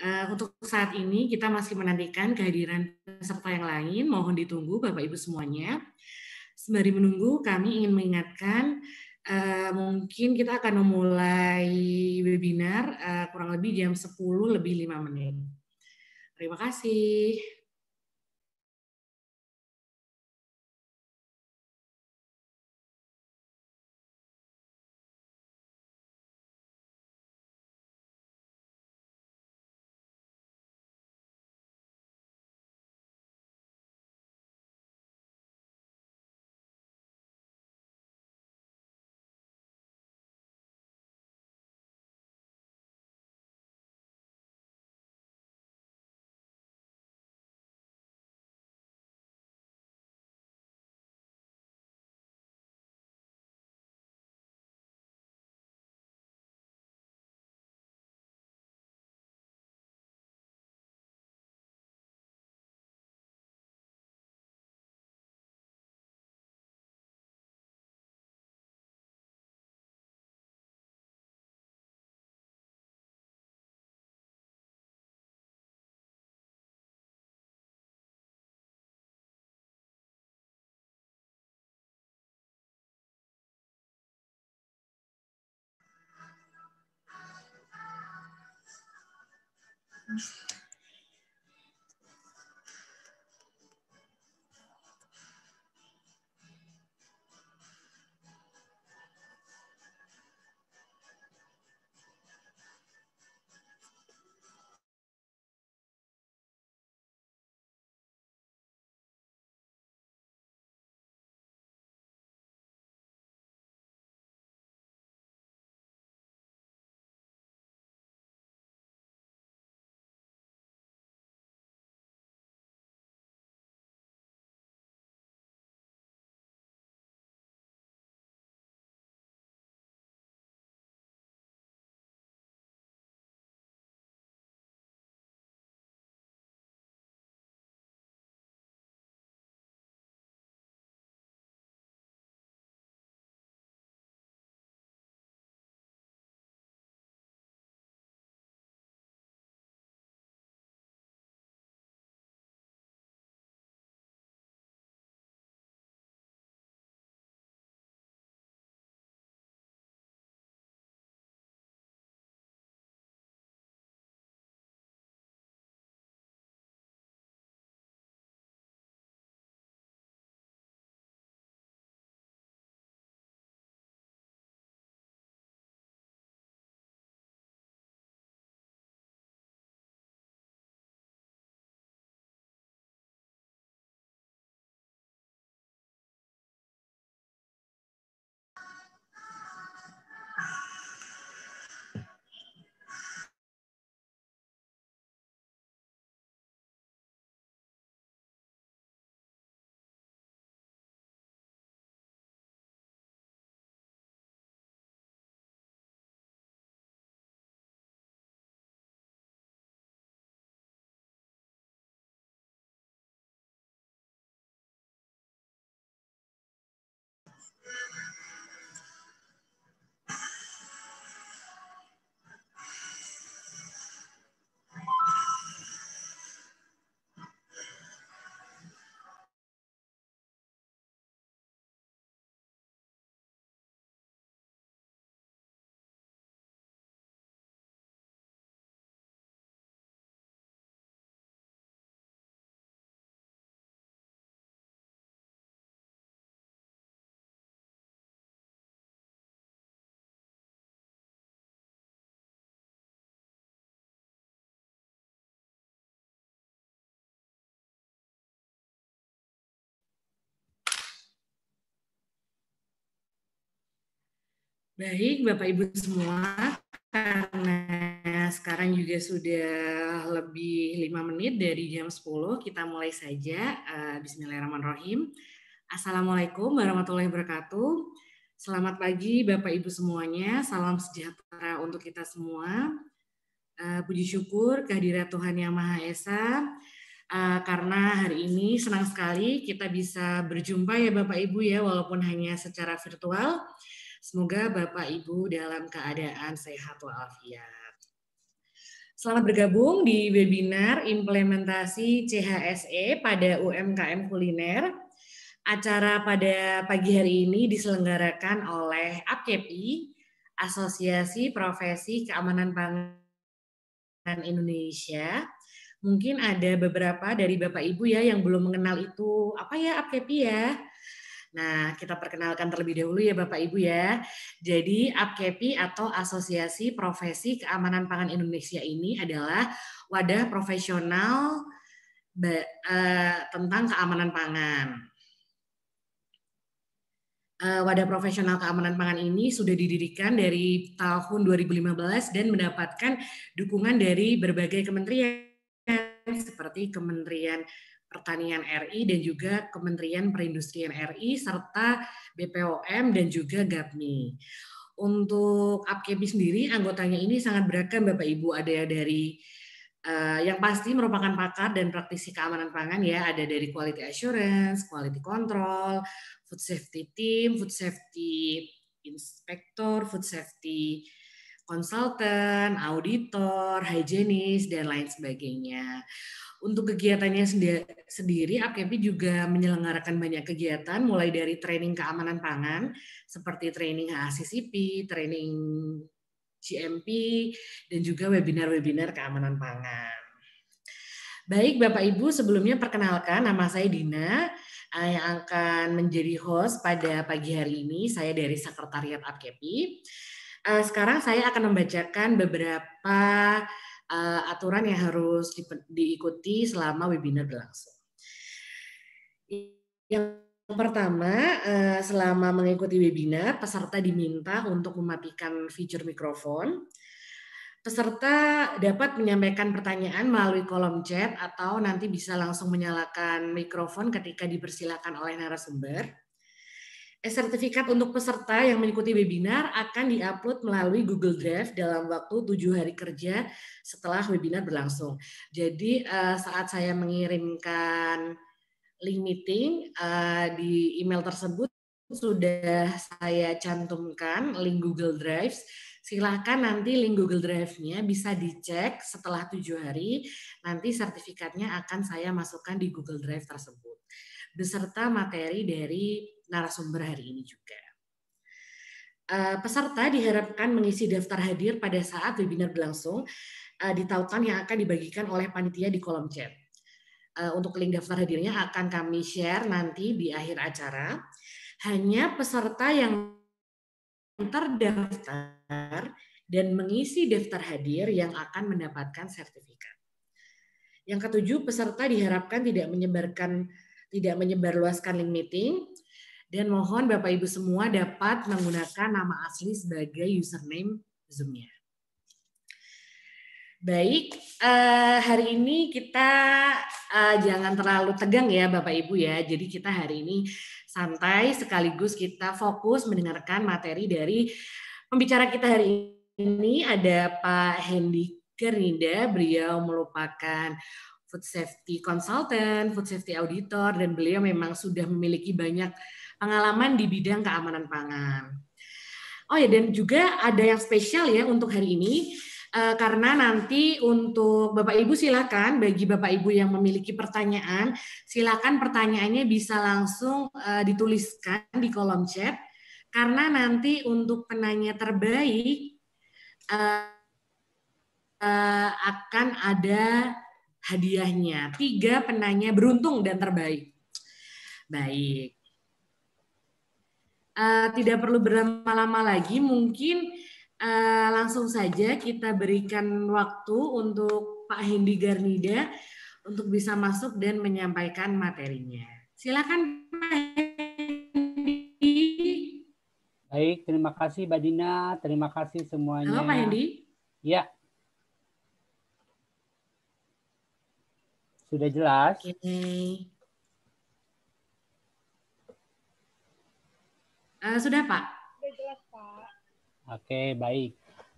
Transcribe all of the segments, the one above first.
Untuk saat ini kita masih menantikan kehadiran peserta yang lain. Mohon ditunggu Bapak Ibu semuanya. Sembari menunggu, kami ingin mengingatkan mungkin kita akan memulai webinar kurang lebih jam 10:05. Terima kasih. Baik, Bapak Ibu semua, karena sekarang juga sudah lebih 5 menit dari jam 10, kita mulai saja. Bismillahirrahmanirrahim. Assalamualaikum warahmatullahi wabarakatuh. Selamat pagi Bapak Ibu semuanya, salam sejahtera untuk kita semua. Puji syukur kehadirat Tuhan Yang Maha Esa, karena hari ini senang sekali kita bisa berjumpa ya Bapak Ibu ya, walaupun hanya secara virtual. Semoga Bapak Ibu dalam keadaan sehat walafiat. Selamat bergabung di webinar implementasi CHSE pada UMKM kuliner. Acara pada pagi hari ini diselenggarakan oleh APKPI, Asosiasi Profesi Keamanan Pangan Indonesia. Mungkin ada beberapa dari Bapak Ibu ya yang belum mengenal itu apa ya APKPI ya. Nah, kita perkenalkan terlebih dahulu ya Bapak Ibu ya. Jadi APKPI atau Asosiasi Profesi Keamanan Pangan Indonesia ini adalah wadah profesional tentang keamanan pangan. Wadah profesional keamanan pangan ini sudah didirikan dari tahun 2015 dan mendapatkan dukungan dari berbagai kementerian seperti Kementerian Pertanian RI dan juga Kementerian Perindustrian RI serta BPOM dan juga GAPMI. Untuk APKPI sendiri anggotanya ini sangat beragam Bapak Ibu, ada dari yang pasti merupakan pakar dan praktisi keamanan pangan ya, ada dari quality assurance, quality control, food safety team, food safety inspector, food safety konsultan, auditor, higienis, dan lain sebagainya. Untuk kegiatannya sendiri, APKPI juga menyelenggarakan banyak kegiatan, mulai dari training keamanan pangan, seperti training HACCP, training GMP, dan juga webinar-webinar keamanan pangan. Baik Bapak Ibu, sebelumnya perkenalkan nama saya Dina, yang akan menjadi host pada pagi hari ini. Saya dari Sekretariat APKPI. Sekarang saya akan membacakan beberapa aturan yang harus diikuti selama webinar berlangsung. Yang pertama, selama mengikuti webinar, peserta diminta untuk mematikan fitur mikrofon. Peserta dapat menyampaikan pertanyaan melalui kolom chat atau nanti bisa langsung menyalakan mikrofon ketika dipersilakan oleh narasumber. Sertifikat untuk peserta yang mengikuti webinar akan diupload melalui Google Drive dalam waktu 7 hari kerja setelah webinar berlangsung. Jadi saat saya mengirimkan link meeting di email tersebut sudah saya cantumkan link Google Drive. Silakan nanti link Google Drive-nya bisa dicek setelah 7 hari. Nanti sertifikatnya akan saya masukkan di Google Drive tersebut beserta materi dari narasumber hari ini juga. Peserta diharapkan mengisi daftar hadir pada saat webinar berlangsung di tautan yang akan dibagikan oleh panitia di kolom chat. Untuk link daftar hadirnya akan kami share nanti di akhir acara. Hanya peserta yang terdaftar dan mengisi daftar hadir yang akan mendapatkan sertifikat. Yang ketujuh, peserta diharapkan tidak menyebarluaskan link meeting, dan mohon Bapak Ibu semua dapat menggunakan nama asli sebagai username Zoom-nya. Baik, hari ini kita jangan terlalu tegang ya Bapak Ibu ya. Jadi kita hari ini santai sekaligus kita fokus mendengarkan materi dari pembicara kita hari ini. Ada Pak Hendy Gernida, beliau merupakan food safety consultant, food safety auditor, dan beliau memang sudah memiliki banyak pengalaman di bidang keamanan pangan. Oh ya, dan juga ada yang spesial ya untuk hari ini, karena nanti untuk Bapak Ibu silakan, bagi Bapak Ibu yang memiliki pertanyaan, silakan pertanyaannya bisa langsung dituliskan di kolom chat, karena nanti untuk penanya terbaik akan ada hadiahnya, 3 penanya beruntung dan terbaik. Baik. Tidak perlu berlama-lama lagi, mungkin langsung saja kita berikan waktu untuk Pak Hendy Gernida untuk bisa masuk dan menyampaikan materinya. Silakan Pak Hendy. Baik, terima kasih Mbak Dina, terima kasih semuanya. Halo Pak Hendy. Ya. Sudah jelas? Oke. Sudah Pak. Sudah jelas Pak. Oke, baik.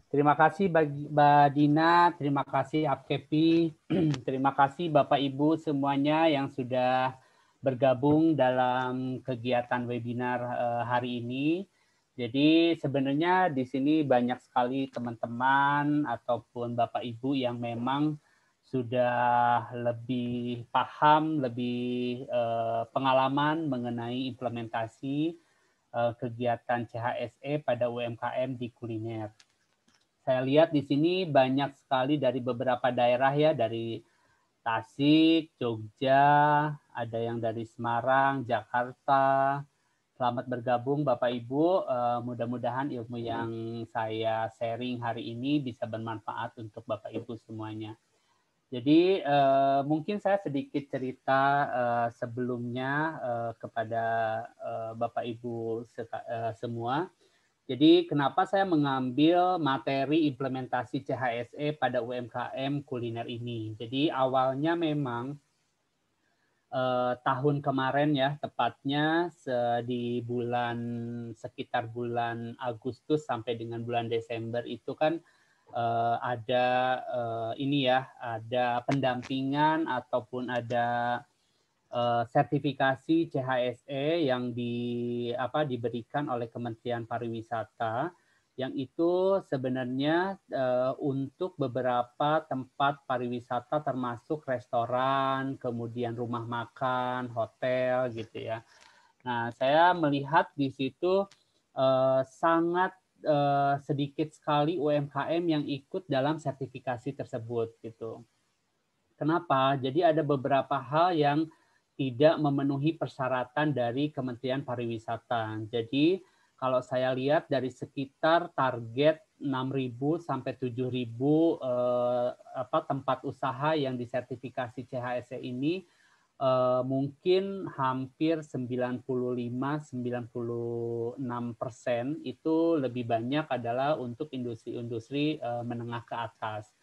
Terima kasih Mbak Dina, terima kasih APKPI, terima kasih Bapak Ibu semuanya yang sudah bergabung dalam kegiatan webinar hari ini. Jadi sebenarnya di sini banyak sekali teman-teman ataupun Bapak Ibu yang memang sudah lebih paham, lebih pengalaman mengenai implementasi kegiatan CHSE pada UMKM di kuliner. Saya lihat di sini banyak sekali dari beberapa daerah ya, dari Tasik, Jogja, ada yang dari Semarang, Jakarta. Selamat bergabung Bapak Ibu. Mudah-mudahan ilmu yang saya sharing hari ini bisa bermanfaat untuk Bapak Ibu semuanya. Jadi mungkin saya sedikit cerita sebelumnya kepada Bapak Ibu semua. Jadi kenapa saya mengambil materi implementasi CHSE pada UMKM kuliner ini? Jadi awalnya memang tahun kemarin ya, tepatnya di sekitar bulan Agustus sampai dengan bulan Desember itu kan ada ada pendampingan ataupun ada sertifikasi CHSE yang diberikan oleh Kementerian Pariwisata, yang itu sebenarnya untuk beberapa tempat pariwisata termasuk restoran, kemudian rumah makan, hotel gitu ya. Nah, saya melihat di situ sangat sedikit sekali UMKM yang ikut dalam sertifikasi tersebut gitu. Kenapa? Jadi ada beberapa hal yang tidak memenuhi persyaratan dari Kementerian Pariwisata. Jadi kalau saya lihat dari sekitar target 6.000 sampai 7.000 tempat usaha yang disertifikasi CHSE ini mungkin hampir 95-96% itu lebih banyak adalah untuk industri-industri menengah ke atas.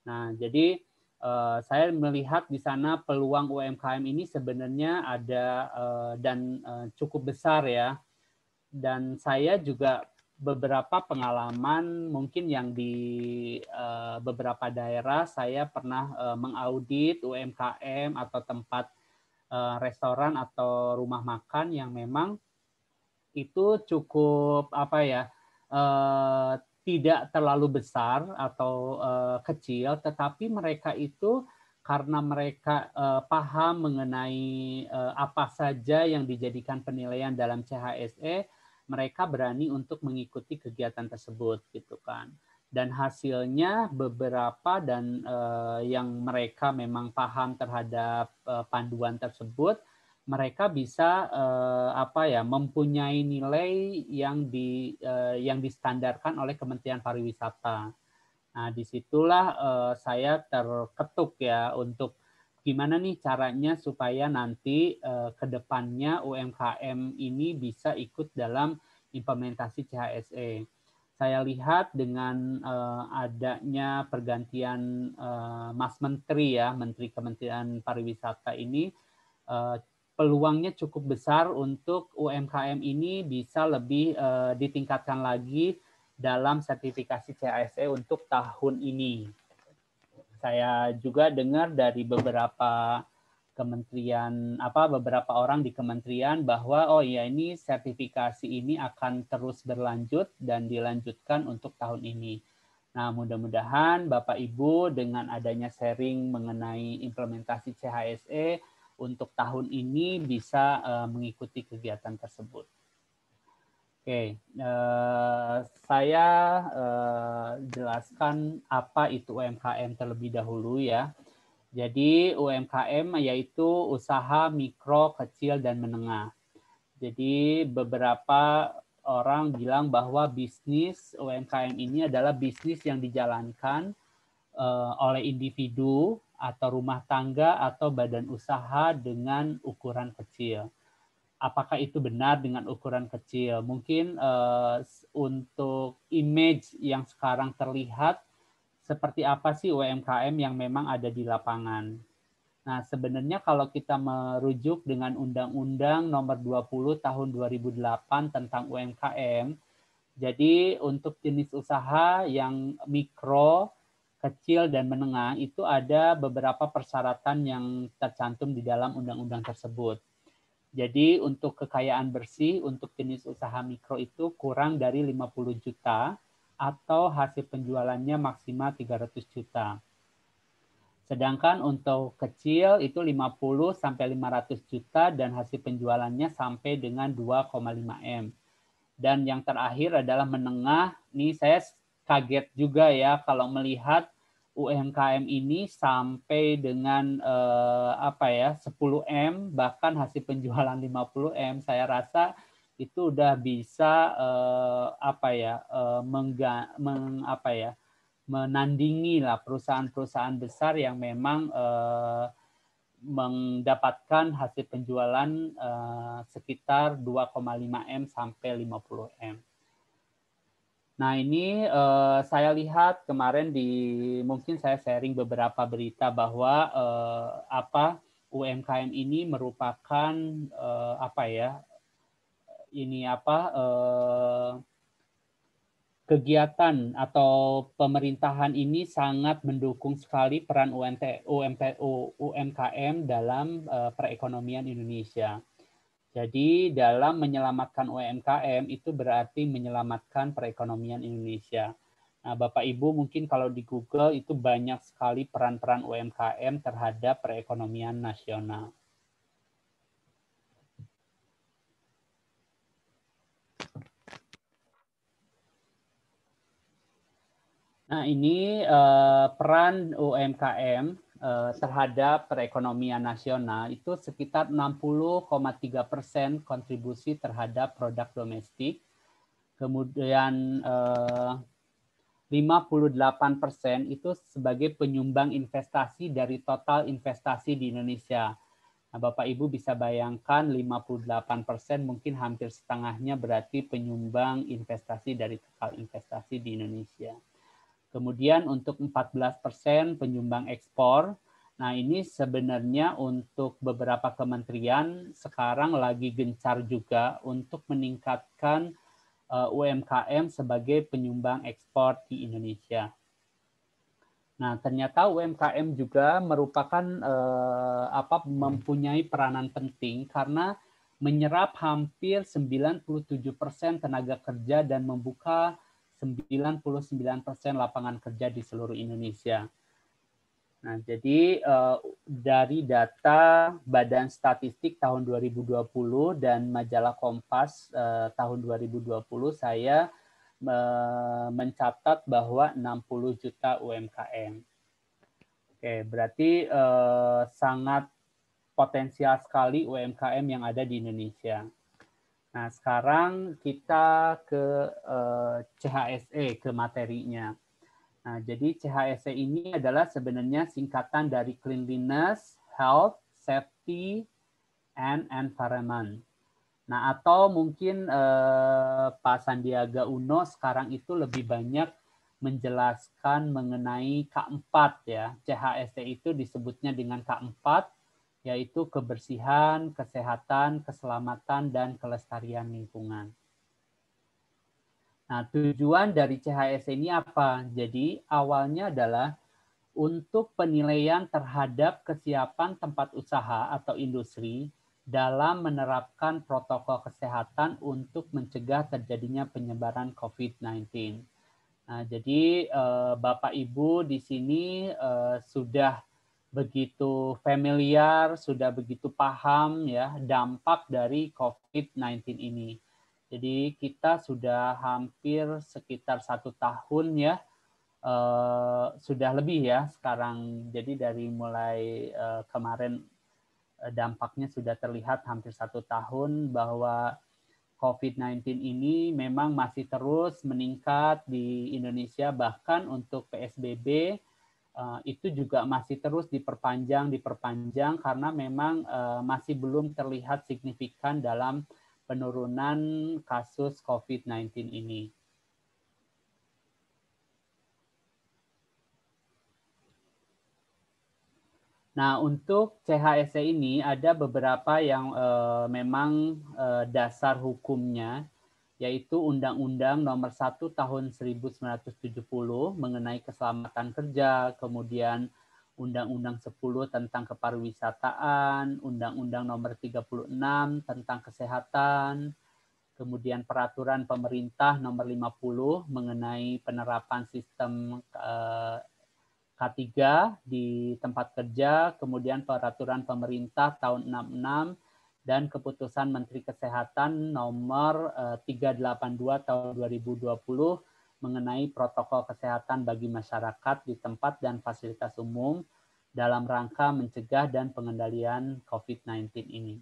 Nah, jadi saya melihat di sana peluang UMKM ini sebenarnya ada dan cukup besar ya. Dan saya juga beberapa pengalaman mungkin yang di beberapa daerah saya pernah mengaudit UMKM atau tempat restoran atau rumah makan yang memang itu cukup tidak terlalu besar atau kecil, tetapi mereka itu karena mereka paham mengenai apa saja yang dijadikan penilaian dalam CHSE, mereka berani untuk mengikuti kegiatan tersebut gitu kan. Dan hasilnya beberapa dan yang mereka memang paham terhadap panduan tersebut, mereka bisa mempunyai nilai yang distandarkan oleh Kementerian Pariwisata. Nah, disitulah saya terketuk ya untuk gimana nih caranya supaya nanti ke depannya UMKM ini bisa ikut dalam implementasi CHSE. Saya lihat dengan adanya pergantian Mas Menteri ya, Menteri Kementerian Pariwisata ini, peluangnya cukup besar untuk UMKM ini bisa lebih ditingkatkan lagi dalam sertifikasi CHSE untuk tahun ini. Saya juga dengar dari beberapa beberapa orang di kementerian bahwa ini sertifikasi ini akan terus berlanjut dan dilanjutkan untuk tahun ini. Nah, mudah-mudahan Bapak Ibu dengan adanya sharing mengenai implementasi CHSE untuk tahun ini bisa mengikuti kegiatan tersebut. Oke, saya jelaskan apa itu UMKM terlebih dahulu ya. Jadi UMKM yaitu usaha mikro, kecil, dan menengah. Jadi beberapa orang bilang bahwa bisnis UMKM ini adalah bisnis yang dijalankan oleh individu atau rumah tangga atau badan usaha dengan ukuran kecil. Apakah itu benar dengan ukuran kecil? Mungkin untuk image yang sekarang terlihat, seperti apa sih UMKM yang memang ada di lapangan? Nah, sebenarnya kalau kita merujuk dengan Undang-Undang Nomor 20 Tahun 2008 tentang UMKM, jadi untuk jenis usaha yang mikro, kecil, dan menengah itu ada beberapa persyaratan yang tercantum di dalam undang-undang tersebut. Jadi untuk kekayaan bersih untuk jenis usaha mikro itu kurang dari 50 juta atau hasil penjualannya maksimal 300 juta. Sedangkan untuk kecil itu 50 sampai 500 juta dan hasil penjualannya sampai dengan 2,5 M. Dan yang terakhir adalah menengah. Nih saya kaget juga ya kalau melihat UMKM ini sampai dengan 10 M, bahkan hasil penjualan 50 M. Saya rasa itu udah bisa menandingi lah perusahaan-perusahaan besar yang memang mendapatkan hasil penjualan sekitar 2,5 M sampai 50 M. Nah ini saya lihat kemarin mungkin saya sharing beberapa berita bahwa UMKM ini merupakan kegiatan atau pemerintahan ini sangat mendukung sekali peran UMKM dalam perekonomian Indonesia. Jadi dalam menyelamatkan UMKM itu berarti menyelamatkan perekonomian Indonesia. Nah, Bapak Ibu mungkin kalau di Google itu banyak sekali peran-peran UMKM terhadap perekonomian nasional. Nah, ini peran UMKM terhadap perekonomian nasional itu sekitar 60,3% kontribusi terhadap produk domestik. Kemudian 58% itu sebagai penyumbang investasi dari total investasi di Indonesia. Nah, Bapak Ibu bisa bayangkan 58% mungkin hampir setengahnya berarti penyumbang investasi dari total investasi di Indonesia. Kemudian untuk 14% penyumbang ekspor. Nah ini sebenarnya untuk beberapa kementerian sekarang lagi gencar juga untuk meningkatkan UMKM sebagai penyumbang ekspor di Indonesia. Nah ternyata UMKM juga merupakan mempunyai peranan penting karena menyerap hampir 97% tenaga kerja dan membuka 99% lapangan kerja di seluruh Indonesia. Nah, jadi dari data Badan Statistik tahun 2020 dan majalah Kompas tahun 2020 saya mencatat bahwa 60 juta UMKM. Oke, berarti sangat potensial sekali UMKM yang ada di Indonesia. Nah, sekarang kita ke CHSE, ke materinya. Nah, jadi CHSE ini adalah sebenarnya singkatan dari Cleanliness, Health, Safety, and Environment. Nah, atau mungkin Pak Sandiaga Uno sekarang itu lebih banyak menjelaskan mengenai K4 ya. CHSE itu disebutnya dengan K4, yaitu kebersihan, kesehatan, keselamatan, dan kelestarian lingkungan. Nah, tujuan dari CHSE ini apa? Jadi, awalnya adalah untuk penilaian terhadap kesiapan tempat usaha atau industri dalam menerapkan protokol kesehatan untuk mencegah terjadinya penyebaran COVID-19. Nah, jadi, Bapak Ibu di sini sudah begitu familiar, sudah begitu paham ya dampak dari COVID-19 ini. Jadi kita sudah hampir sekitar 1 tahun ya, sudah lebih ya sekarang. Jadi dari mulai kemarin dampaknya sudah terlihat hampir 1 tahun bahwa COVID-19 ini memang masih terus meningkat di Indonesia, bahkan untuk PSBB itu juga masih terus diperpanjang karena memang masih belum terlihat signifikan dalam penurunan kasus COVID-19 ini. Nah, untuk CHSE ini ada beberapa yang memang dasar hukumnya, yaitu Undang-Undang Nomor 1 Tahun 1970 mengenai keselamatan kerja, kemudian Undang-Undang 10 tentang kepariwisataan, Undang-Undang nomor 36 tentang kesehatan, kemudian peraturan pemerintah nomor 50 mengenai penerapan sistem K3 di tempat kerja, kemudian peraturan pemerintah tahun 66 dan keputusan Menteri Kesehatan nomor 382 tahun 2020 mengenai protokol kesehatan bagi masyarakat di tempat dan fasilitas umum dalam rangka mencegah dan pengendalian COVID-19 ini.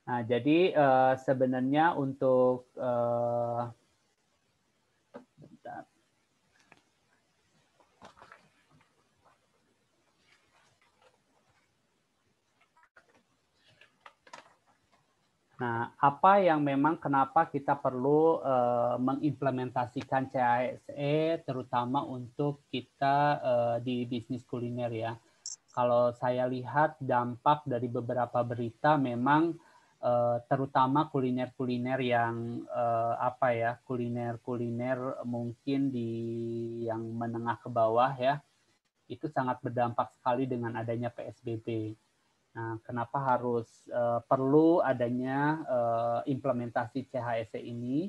Nah, jadi sebenarnya untuk bentar. Nah, apa yang memang kenapa kita perlu mengimplementasikan CHSE terutama untuk kita di bisnis kuliner ya. Kalau saya lihat dampak dari beberapa berita memang terutama kuliner-kuliner yang kuliner-kuliner mungkin di yang menengah ke bawah ya, itu sangat berdampak sekali dengan adanya PSBB. Nah, kenapa harus perlu adanya implementasi CHSE ini?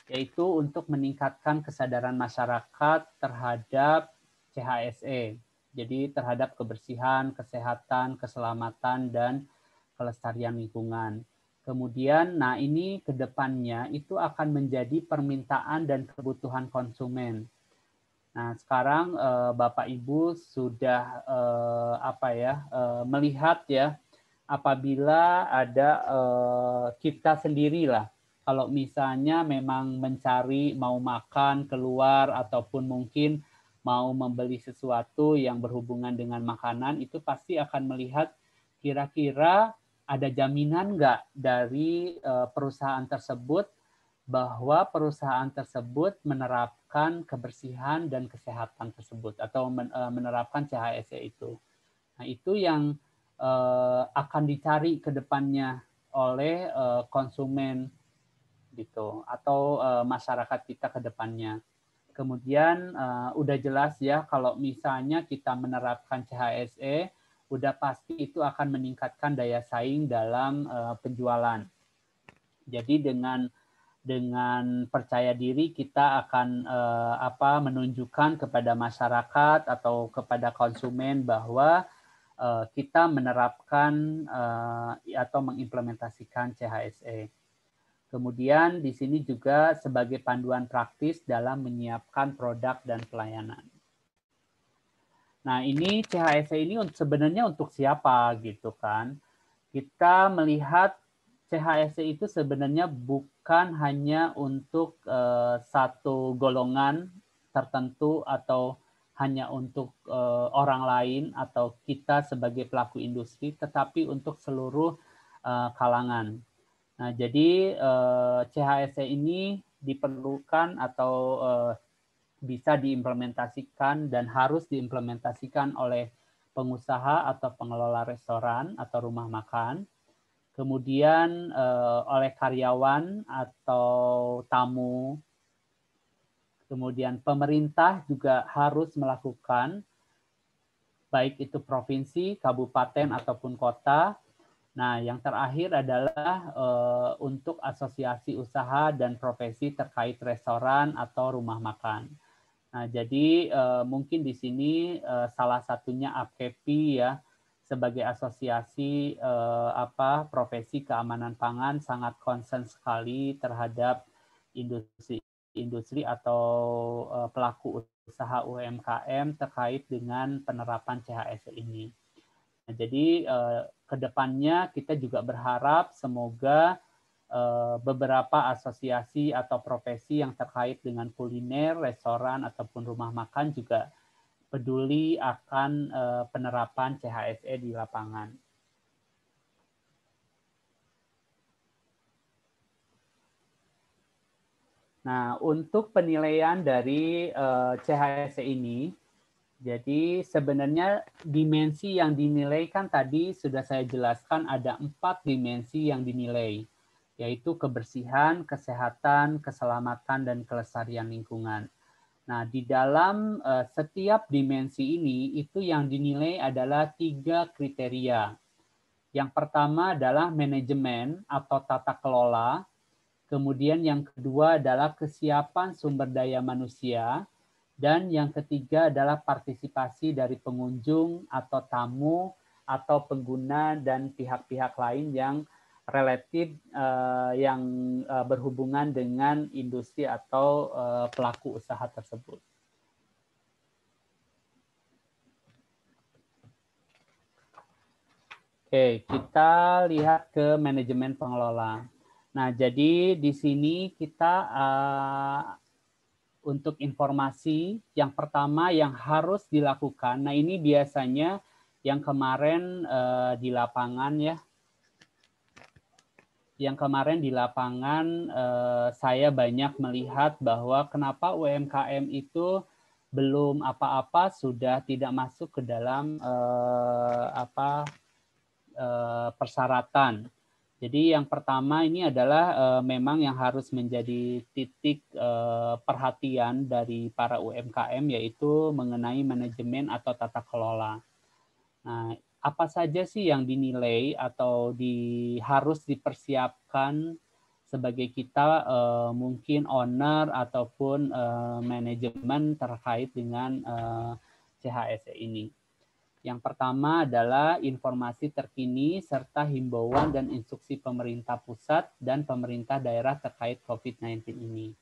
Yaitu untuk meningkatkan kesadaran masyarakat terhadap CHSE. Jadi terhadap kebersihan, kesehatan, keselamatan, dan kelestarian lingkungan. Kemudian, nah ini ke depannya itu akan menjadi permintaan dan kebutuhan konsumen. Nah, sekarang Bapak Ibu sudah melihat ya, apabila ada kita sendirilah, kalau misalnya memang mencari mau makan keluar ataupun mungkin mau membeli sesuatu yang berhubungan dengan makanan, itu pasti akan melihat kira-kira ada jaminan nggak dari perusahaan tersebut bahwa perusahaan tersebut menerapkan kebersihan dan kesehatan tersebut atau menerapkan CHSE itu. Nah, itu yang akan dicari ke depannya oleh konsumen gitu atau masyarakat kita ke depannya. Kemudian udah jelas ya kalau misalnya kita menerapkan CHSE, udah pasti itu akan meningkatkan daya saing dalam penjualan. Jadi dengan percaya diri kita akan menunjukkan kepada masyarakat atau kepada konsumen bahwa kita menerapkan atau mengimplementasikan CHSE. Kemudian di sini juga sebagai panduan praktis dalam menyiapkan produk dan pelayanan. Nah, ini CHSE ini sebenarnya untuk siapa gitu kan? Kita melihat CHSE itu sebenarnya bukan hanya untuk satu golongan tertentu atau hanya untuk orang lain atau kita sebagai pelaku industri, tetapi untuk seluruh kalangan. Nah, jadi CHSE ini diperlukan atau bisa diimplementasikan dan harus diimplementasikan oleh pengusaha atau pengelola restoran atau rumah makan, kemudian oleh karyawan atau tamu, kemudian pemerintah juga harus melakukan, baik itu provinsi, kabupaten, ataupun kota. Nah, yang terakhir adalah untuk asosiasi usaha dan profesi terkait restoran atau rumah makan. Nah, jadi mungkin di sini salah satunya APKEPI ya, sebagai asosiasi profesi keamanan pangan sangat concern sekali terhadap industri atau pelaku usaha UMKM terkait dengan penerapan CHSE ini. Nah, jadi kedepannya kita juga berharap semoga beberapa asosiasi atau profesi yang terkait dengan kuliner, restoran, ataupun rumah makan juga peduli akan penerapan CHSE di lapangan. Nah, untuk penilaian dari CHSE ini, jadi sebenarnya dimensi yang dinilai kan tadi sudah saya jelaskan ada 4 dimensi yang dinilai, yaitu kebersihan, kesehatan, keselamatan, dan kelestarian lingkungan. Nah, di dalam setiap dimensi ini, itu yang dinilai adalah 3 kriteria. Yang pertama adalah manajemen atau tata kelola. Kemudian yang kedua adalah kesiapan sumber daya manusia. Dan yang ketiga adalah partisipasi dari pengunjung atau tamu atau pengguna dan pihak-pihak lain yang relatif yang berhubungan dengan industri atau pelaku usaha tersebut. Oke, kita lihat ke manajemen pengelola. Nah, jadi di sini kita untuk informasi yang pertama yang harus dilakukan. Nah, ini biasanya yang kemarin di lapangan ya. Yang kemarin di lapangan saya banyak melihat bahwa kenapa UMKM itu belum apa-apa sudah tidak masuk ke dalam persyaratan. Jadi yang pertama ini adalah memang yang harus menjadi titik perhatian dari para UMKM yaitu mengenai manajemen atau tata kelola. Nah, apa saja sih yang dinilai atau harus dipersiapkan sebagai kita mungkin owner ataupun manajemen terkait dengan CHSE ini. Yang pertama adalah informasi terkini serta himbauan dan instruksi pemerintah pusat dan pemerintah daerah terkait COVID-19 ini.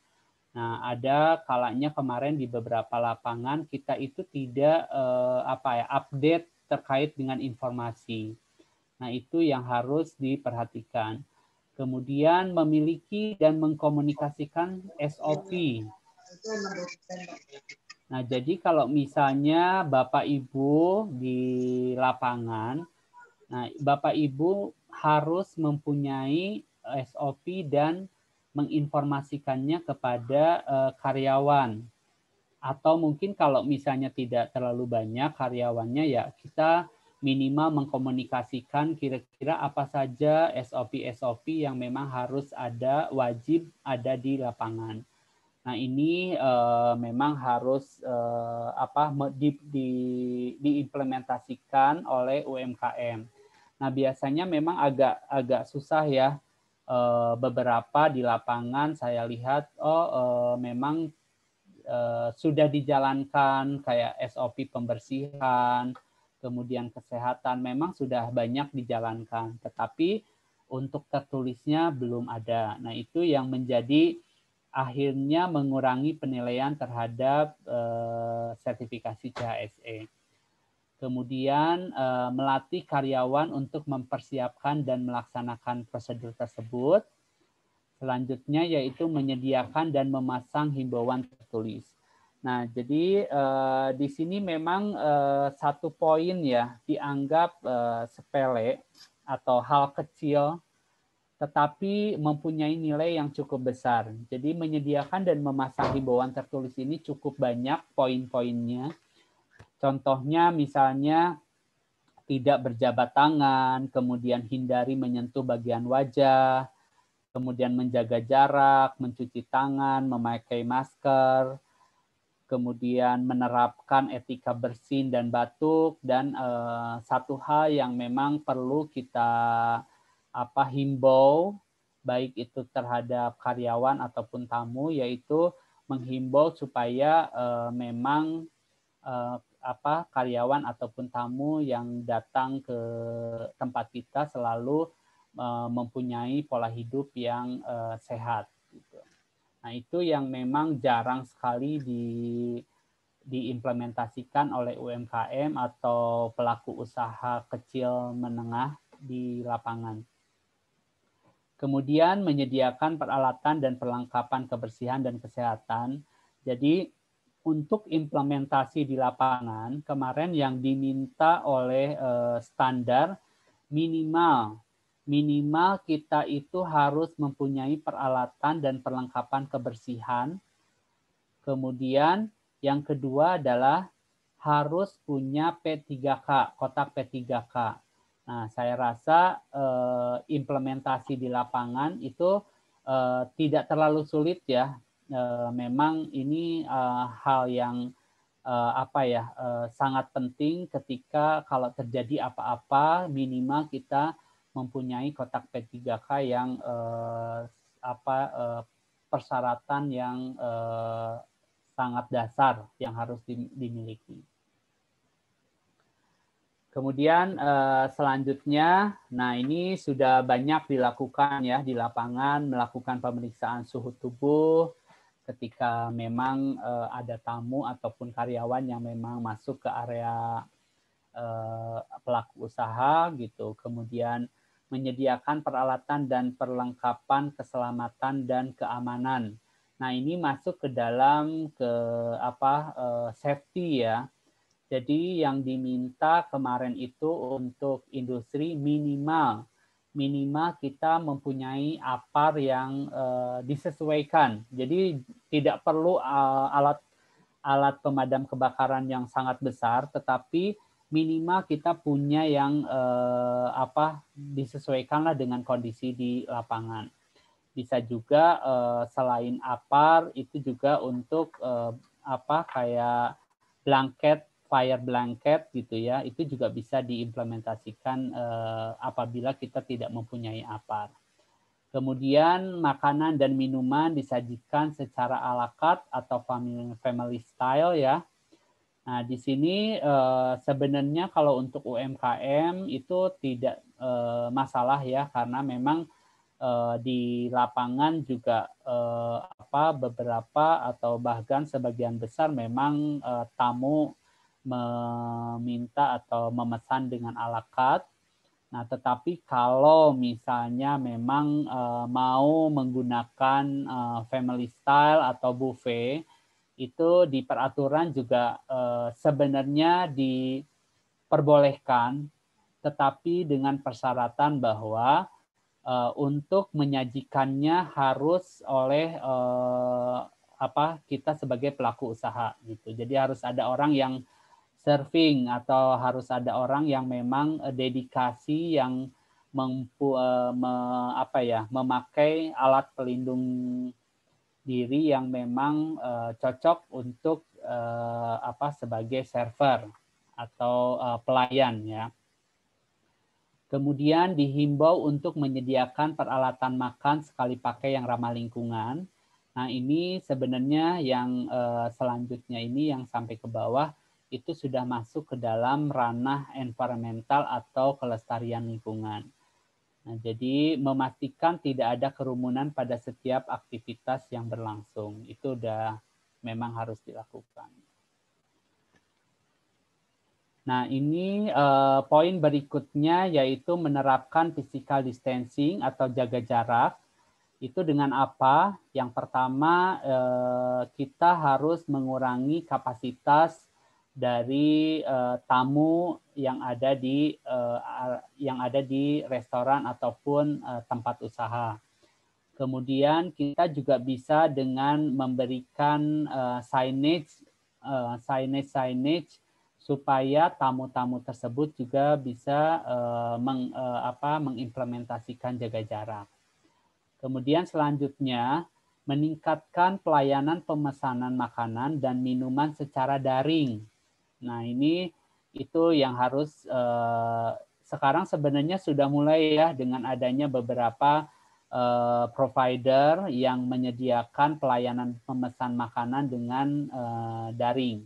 Nah, ada kalanya kemarin di beberapa lapangan kita itu tidak update terkait dengan informasi. Nah, itu yang harus diperhatikan. Kemudian memiliki dan mengkomunikasikan SOP. Nah, jadi kalau misalnya Bapak Ibu di lapangan, nah Bapak Ibu harus mempunyai SOP dan menginformasikannya kepada karyawan. Atau mungkin kalau misalnya tidak terlalu banyak karyawannya, ya kita minimal mengkomunikasikan kira-kira apa saja SOP-SOP yang memang harus ada, wajib ada di lapangan. Nah, ini memang harus diimplementasikan oleh UMKM. Nah, biasanya memang agak susah ya, beberapa di lapangan saya lihat memang sudah dijalankan kayak SOP pembersihan, kemudian kesehatan memang sudah banyak dijalankan, tetapi untuk tertulisnya belum ada. Nah, itu yang menjadi akhirnya mengurangi penilaian terhadap sertifikasi CHSE. Kemudian melatih karyawan untuk mempersiapkan dan melaksanakan prosedur tersebut. Selanjutnya yaitu menyediakan dan memasang himbauan tertulis. Nah, jadi di sini memang satu poin ya dianggap sepele atau hal kecil, tetapi mempunyai nilai yang cukup besar. Jadi menyediakan dan memasang himbauan tertulis ini cukup banyak poin-poinnya. Contohnya misalnya tidak berjabat tangan, kemudian hindari menyentuh bagian wajah, kemudian menjaga jarak, mencuci tangan, memakai masker, kemudian menerapkan etika bersin dan batuk, dan satu hal yang memang perlu kita himbau, baik itu terhadap karyawan ataupun tamu, yaitu menghimbau supaya memang karyawan ataupun tamu yang datang ke tempat kita selalu mempunyai pola hidup yang sehat. Gitu. Nah, itu yang memang jarang sekali diimplementasikan oleh UMKM atau pelaku usaha kecil menengah di lapangan. Kemudian menyediakan peralatan dan perlengkapan kebersihan dan kesehatan. Jadi untuk implementasi di lapangan, kemarin yang diminta oleh standar minimal kita itu harus mempunyai peralatan dan perlengkapan kebersihan. Kemudian yang kedua adalah harus punya P3K, kotak P3K. Nah, saya rasa implementasi di lapangan itu tidak terlalu sulit ya. memang ini hal yang sangat penting ketika kalau terjadi apa-apa minimal kita mempunyai kotak P3K yang persyaratan yang sangat dasar yang harus dimiliki. Kemudian selanjutnya, nah ini sudah banyak dilakukan ya di lapangan, melakukan pemeriksaan suhu tubuh ketika memang ada tamu ataupun karyawan yang memang masuk ke area pelaku usaha gitu. Kemudian menyediakan peralatan dan perlengkapan keselamatan dan keamanan. Nah, ini masuk ke dalam safety ya. Jadi yang diminta kemarin itu untuk industri minimal kita mempunyai APAR yang disesuaikan. Jadi tidak perlu alat pemadam kebakaran yang sangat besar, tetapi minimal kita punya yang disesuaikanlah dengan kondisi di lapangan. Bisa juga selain APAR itu juga untuk kayak blanket, fire blanket gitu ya, itu juga bisa diimplementasikan apabila kita tidak mempunyai APAR. Kemudian makanan dan minuman disajikan secara ala carte atau family style ya. Nah, di sini sebenarnya kalau untuk UMKM itu tidak masalah ya, karena memang di lapangan juga beberapa atau bahkan sebagian besar memang tamu meminta atau memesan dengan ala carte. Nah, tetapi kalau misalnya memang mau menggunakan family style atau buffet, itu di peraturan juga sebenarnya diperbolehkan, tetapi dengan persyaratan bahwa untuk menyajikannya harus oleh kita sebagai pelaku usaha gitu. Jadi harus ada orang yang serving atau harus ada orang yang memang dedikasi yang memakai alat pelindung diri yang memang cocok untuk sebagai server atau pelayan ya. Kemudian dihimbau untuk menyediakan peralatan makan sekali pakai yang ramah lingkungan. Nah, ini sebenarnya yang selanjutnya ini yang sampai ke bawah itu sudah masuk ke dalam ranah environmental atau kelestarian lingkungan. Nah, jadi memastikan tidak ada kerumunan pada setiap aktivitas yang berlangsung. Itu udah memang harus dilakukan. Nah, ini poin berikutnya yaitu menerapkan physical distancing atau jaga jarak. Itu dengan apa? Yang pertama, kita harus mengurangi kapasitas dari tamu yang ada di restoran ataupun tempat usaha. Kemudian kita juga bisa dengan memberikan signage supaya tamu-tamu tersebut juga bisa mengimplementasikan jaga jarak. Kemudian selanjutnya meningkatkan pelayanan pemesanan makanan dan minuman secara daring. Nah, ini itu yang harus sekarang sebenarnya sudah mulai ya dengan adanya beberapa provider yang menyediakan pelayanan pemesan makanan dengan daring.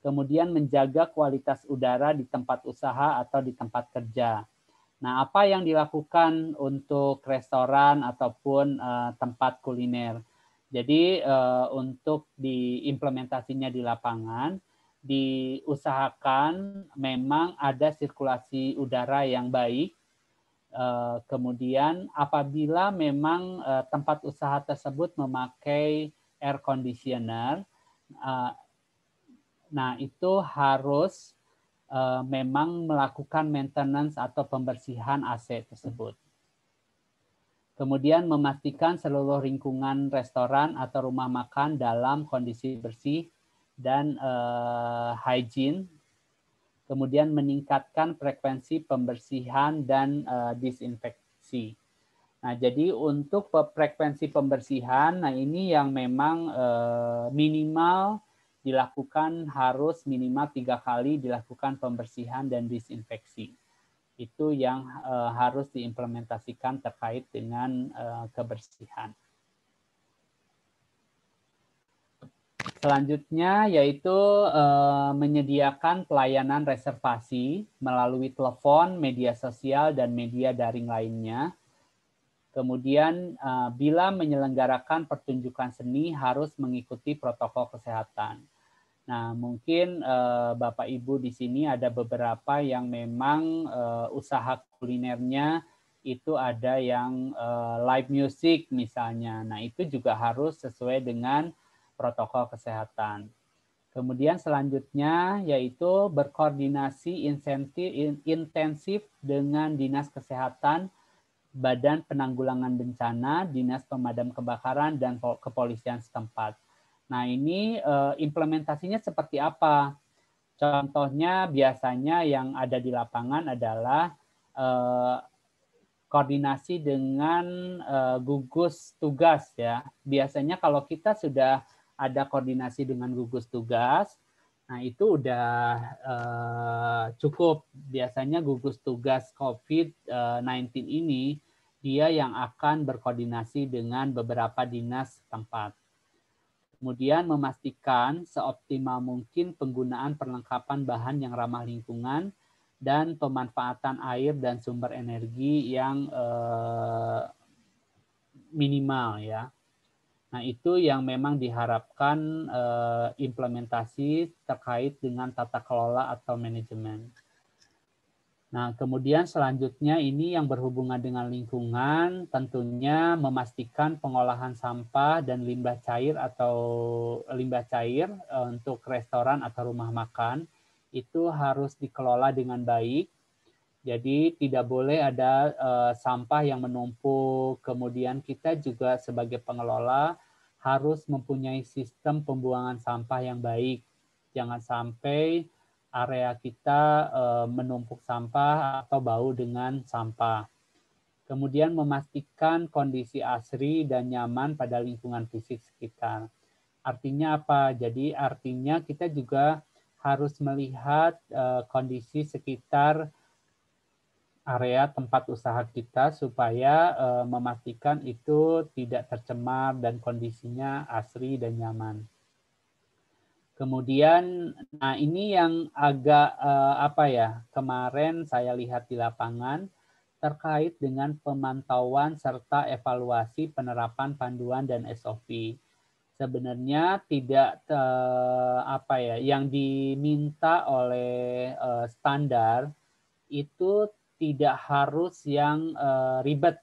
Kemudian menjaga kualitas udara di tempat usaha atau di tempat kerja. Nah, apa yang dilakukan untuk restoran ataupun tempat kuliner? Jadi untuk diimplementasinya di lapangan, diusahakan memang ada sirkulasi udara yang baik. Kemudian apabila memang tempat usaha tersebut memakai air conditioner, nah itu harus memang melakukan maintenance atau pembersihan AC tersebut. Kemudian memastikan seluruh lingkungan restoran atau rumah makan dalam kondisi bersih dan hygiene. Kemudian meningkatkan frekuensi pembersihan dan disinfeksi. Nah, jadi untuk frekuensi pembersihan, nah ini yang memang minimal dilakukan, harus minimal 3 kali dilakukan pembersihan dan disinfeksi. Itu yang harus diimplementasikan terkait dengan kebersihan. Selanjutnya yaitu menyediakan pelayanan reservasi melalui telepon, media sosial, dan media daring lainnya. Kemudian bila menyelenggarakan pertunjukan seni harus mengikuti protokol kesehatan. Nah, mungkin Bapak Ibu di sini ada beberapa yang memang usaha kulinernya itu ada yang live music misalnya. Nah, itu juga harus sesuai dengan protokol kesehatan. Kemudian selanjutnya yaitu berkoordinasi intensif dengan Dinas Kesehatan, Badan Penanggulangan Bencana, Dinas Pemadam Kebakaran, dan kepolisian setempat. Nah, ini implementasinya seperti apa? Contohnya biasanya yang ada di lapangan adalah koordinasi dengan gugus tugas ya. Biasanya kalau kita sudah ada koordinasi dengan gugus tugas, nah itu udah cukup. Biasanya gugus tugas COVID-19 ini dia yang akan berkoordinasi dengan beberapa dinas tempat. Kemudian memastikan seoptimal mungkin penggunaan perlengkapan bahan yang ramah lingkungan dan pemanfaatan air dan sumber energi yang minimal ya. Nah, itu yang memang diharapkan implementasi terkait dengan tata kelola atau manajemen. Nah, kemudian selanjutnya ini yang berhubungan dengan lingkungan, tentunya memastikan pengolahan sampah dan limbah cair atau limbah cair untuk restoran atau rumah makan itu harus dikelola dengan baik. Jadi tidak boleh ada sampah yang menumpuk. Kemudian kita juga sebagai pengelola harus mempunyai sistem pembuangan sampah yang baik. Jangan sampai area kita menumpuk sampah atau bau dengan sampah. Kemudian memastikan kondisi asri dan nyaman pada lingkungan fisik sekitar. Artinya apa? Jadi artinya kita juga harus melihat kondisi sekitar area tempat usaha kita supaya memastikan itu tidak tercemar dan kondisinya asri dan nyaman. Kemudian, nah ini yang agak kemarin saya lihat di lapangan terkait dengan pemantauan serta evaluasi penerapan panduan dan SOP. Sebenarnya tidak yang diminta oleh standar itu tidak harus yang ribet,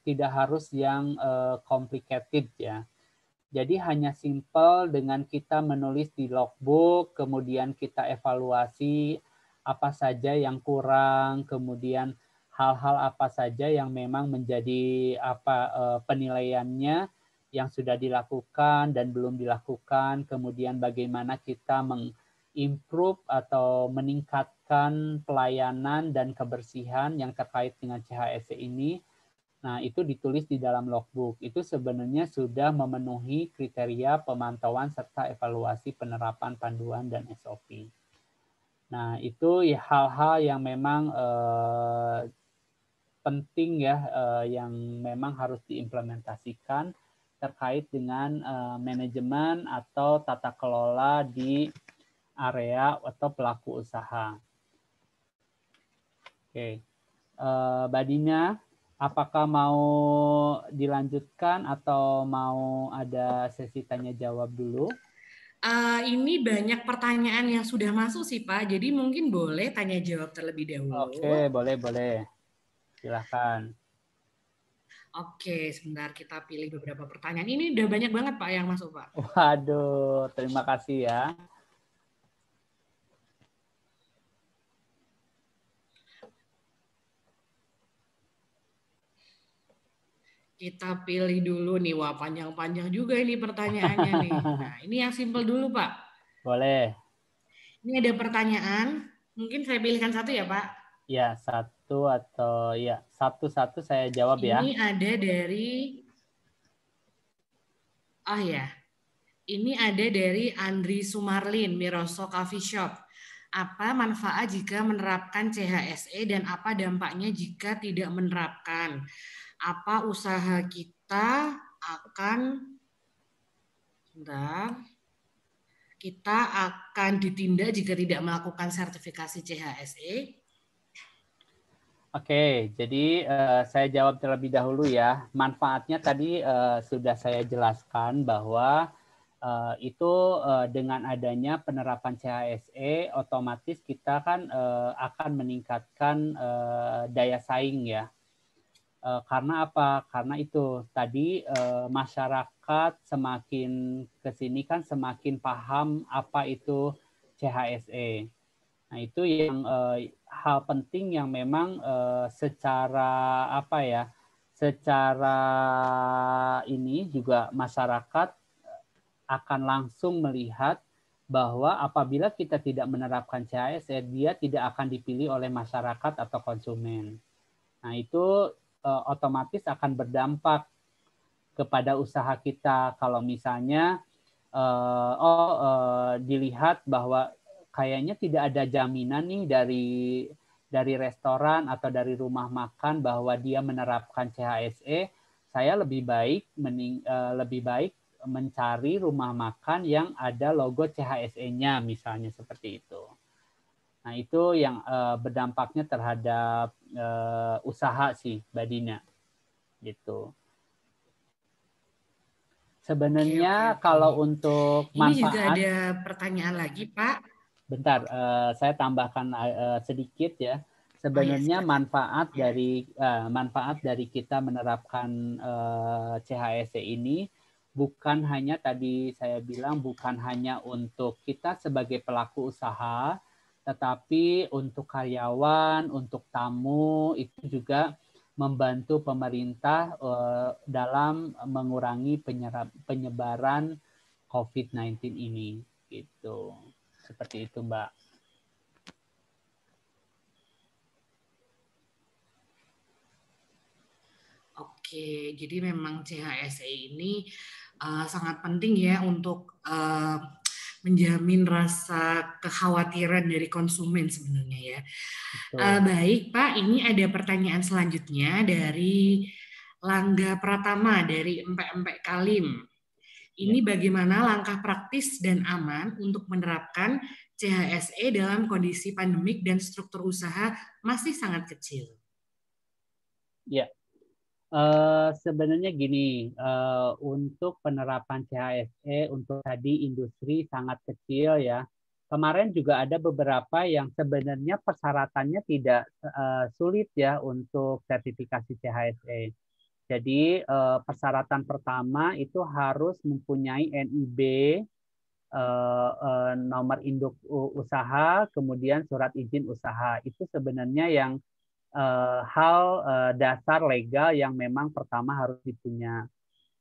tidak harus yang complicated ya. Jadi hanya simple dengan kita menulis di logbook, kemudian kita evaluasi apa saja yang kurang, kemudian hal-hal apa saja yang memang menjadi penilaiannya yang sudah dilakukan dan belum dilakukan, kemudian bagaimana kita improve atau meningkatkan pelayanan dan kebersihan yang terkait dengan CHSE ini. Nah, itu ditulis di dalam logbook. Itu sebenarnya sudah memenuhi kriteria pemantauan serta evaluasi penerapan panduan dan SOP. Nah, itu hal-hal yang memang penting ya, yang memang harus diimplementasikan terkait dengan manajemen atau tata kelola di area atau pelaku usaha. Oke, Mbak Dina, apakah mau dilanjutkan atau mau ada sesi tanya jawab dulu? Ini banyak pertanyaan yang sudah masuk sih Pak, jadi mungkin boleh tanya jawab terlebih dahulu. Oke, boleh. Silahkan. Oke, sebentar kita pilih beberapa pertanyaan. Ini udah banyak banget Pak yang masuk Pak. Waduh, terima kasih ya. Kita pilih dulu nih, wah panjang-panjang juga ini pertanyaannya nih. Nah, ini yang simpel dulu Pak. Boleh. Ini ada pertanyaan, mungkin saya pilihkan satu ya Pak. Ya, satu atau ya satu-satu saya jawab ya. Ini ada dari, oh ya, ini ada dari Andri Sumarlin, Miroso Coffee Shop. Apa manfaat jika menerapkan CHSE dan apa dampaknya jika tidak menerapkan? Apa usaha kita akan, sebentar, kita akan ditindak jika tidak melakukan sertifikasi CHSE? Oke, jadi saya jawab terlebih dahulu ya. Manfaatnya tadi sudah saya jelaskan bahwa itu dengan adanya penerapan CHSE, otomatis kita kan akan meningkatkan daya saing ya. Karena apa? Karena itu tadi masyarakat semakin kesini kan semakin paham apa itu CHSE. Nah, itu yang hal penting yang memang secara apa ya? Secara ini juga masyarakat akan langsung melihat bahwa apabila kita tidak menerapkan CHSE, dia tidak akan dipilih oleh masyarakat atau konsumen. Nah, itu otomatis akan berdampak kepada usaha kita kalau misalnya dilihat bahwa kayaknya tidak ada jaminan nih dari restoran atau dari rumah makan bahwa dia menerapkan CHSE, saya lebih baik mencari rumah makan yang ada logo CHSE-nya misalnya seperti itu. Nah, itu yang berdampaknya terhadap usaha sih, Mbak Dina. Gitu. Sebenarnya Oke. kalau untuk Ini juga manfaat, ada pertanyaan lagi, Pak. bentar, saya tambahkan sedikit ya. Oh ya, Sebenarnya silakan. manfaat dari kita menerapkan CHSE ini bukan hanya tadi saya bilang bukan hanya untuk kita sebagai pelaku usaha, tetapi untuk karyawan, untuk tamu itu juga membantu pemerintah dalam mengurangi penyebaran COVID-19 ini gitu. Seperti itu, Mbak. Oke, jadi memang CHSE ini sangat penting ya untuk menjamin rasa kekhawatiran dari konsumen sebenarnya ya. Baik, Pak, ini ada pertanyaan selanjutnya dari Langga Pratama dari Empek-Empek Kalim. Ini bagaimana langkah praktis dan aman untuk menerapkan CHSE dalam kondisi pandemik dan struktur usaha masih sangat kecil? Ya, sebenarnya gini, untuk penerapan CHSE untuk tadi industri sangat kecil ya. Kemarin juga ada beberapa yang sebenarnya persyaratannya tidak sulit ya untuk sertifikasi CHSE. Jadi persyaratan pertama itu harus mempunyai NIB, nomor induk usaha, kemudian surat izin usaha. Itu sebenarnya yang hal dasar legal yang memang pertama harus dipunya.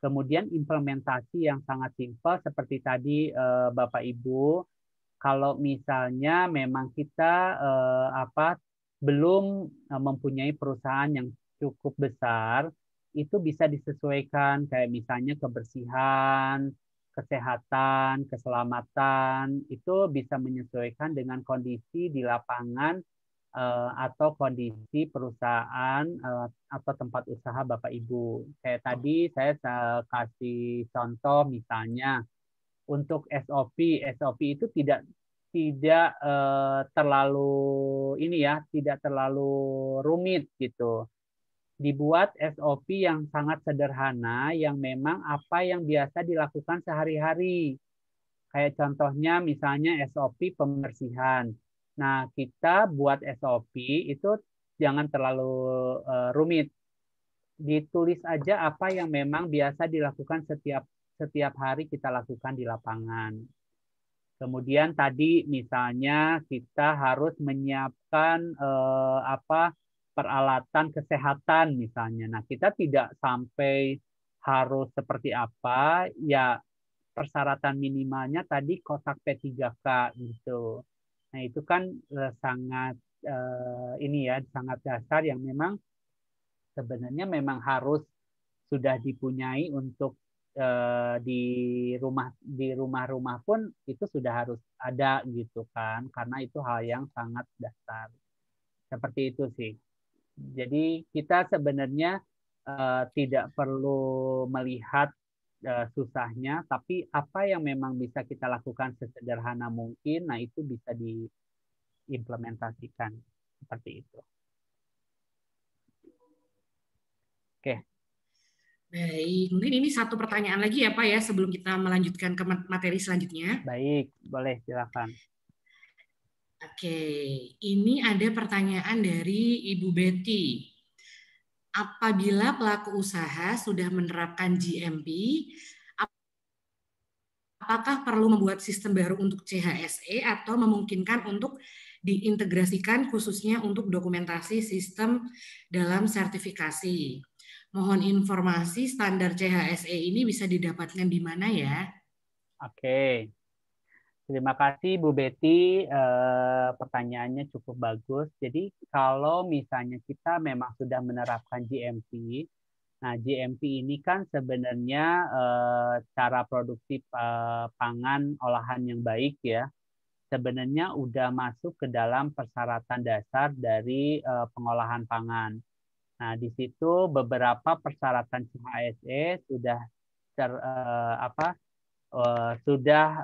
Kemudian implementasi yang sangat simpel seperti tadi Bapak Ibu, kalau misalnya memang kita belum mempunyai perusahaan yang cukup besar, itu bisa disesuaikan kayak misalnya kebersihan, kesehatan, keselamatan, itu bisa menyesuaikan dengan kondisi di lapangan atau kondisi perusahaan atau tempat usaha Bapak Ibu. Kayak tadi saya kasih contoh misalnya untuk SOP itu tidak terlalu ini ya, tidak terlalu rumit gitu. Dibuat SOP yang sangat sederhana yang memang apa yang biasa dilakukan sehari-hari. Kayak contohnya misalnya SOP pembersihan. Nah, kita buat SOP itu jangan terlalu rumit. Ditulis aja apa yang memang biasa dilakukan setiap hari kita lakukan di lapangan. Kemudian tadi misalnya kita harus menyiapkan peralatan kesehatan misalnya. Nah, kita tidak sampai harus seperti apa, ya persyaratan minimalnya tadi kotak P3K gitu. Nah, itu kan sangat ini ya, sangat dasar yang memang sebenarnya memang harus sudah dipunyai untuk di rumah-rumah pun itu sudah harus ada gitu kan, karena itu hal yang sangat dasar. Seperti itu sih. Jadi kita sebenarnya tidak perlu melihat susahnya, tapi apa yang memang bisa kita lakukan sesederhana mungkin, nah itu bisa diimplementasikan seperti itu. Oke. Baik, mungkin ini satu pertanyaan lagi ya Pak ya sebelum kita melanjutkan ke materi selanjutnya. Baik, boleh silakan. Oke, ini ada pertanyaan dari Ibu Betty. Apabila pelaku usaha sudah menerapkan GMP, apakah perlu membuat sistem baru untuk CHSE atau memungkinkan untuk diintegrasikan khususnya untuk dokumentasi sistem dalam sertifikasi? Mohon informasi standar CHSE ini bisa didapatkan di mana ya? Oke. Terima kasih Bu Betty, pertanyaannya cukup bagus. Jadi kalau misalnya kita memang sudah menerapkan GMP, nah GMP ini kan sebenarnya cara produksi pangan olahan yang baik ya, sebenarnya udah masuk ke dalam persyaratan dasar dari pengolahan pangan. Nah di situ beberapa persyaratan CHSE sudah sudah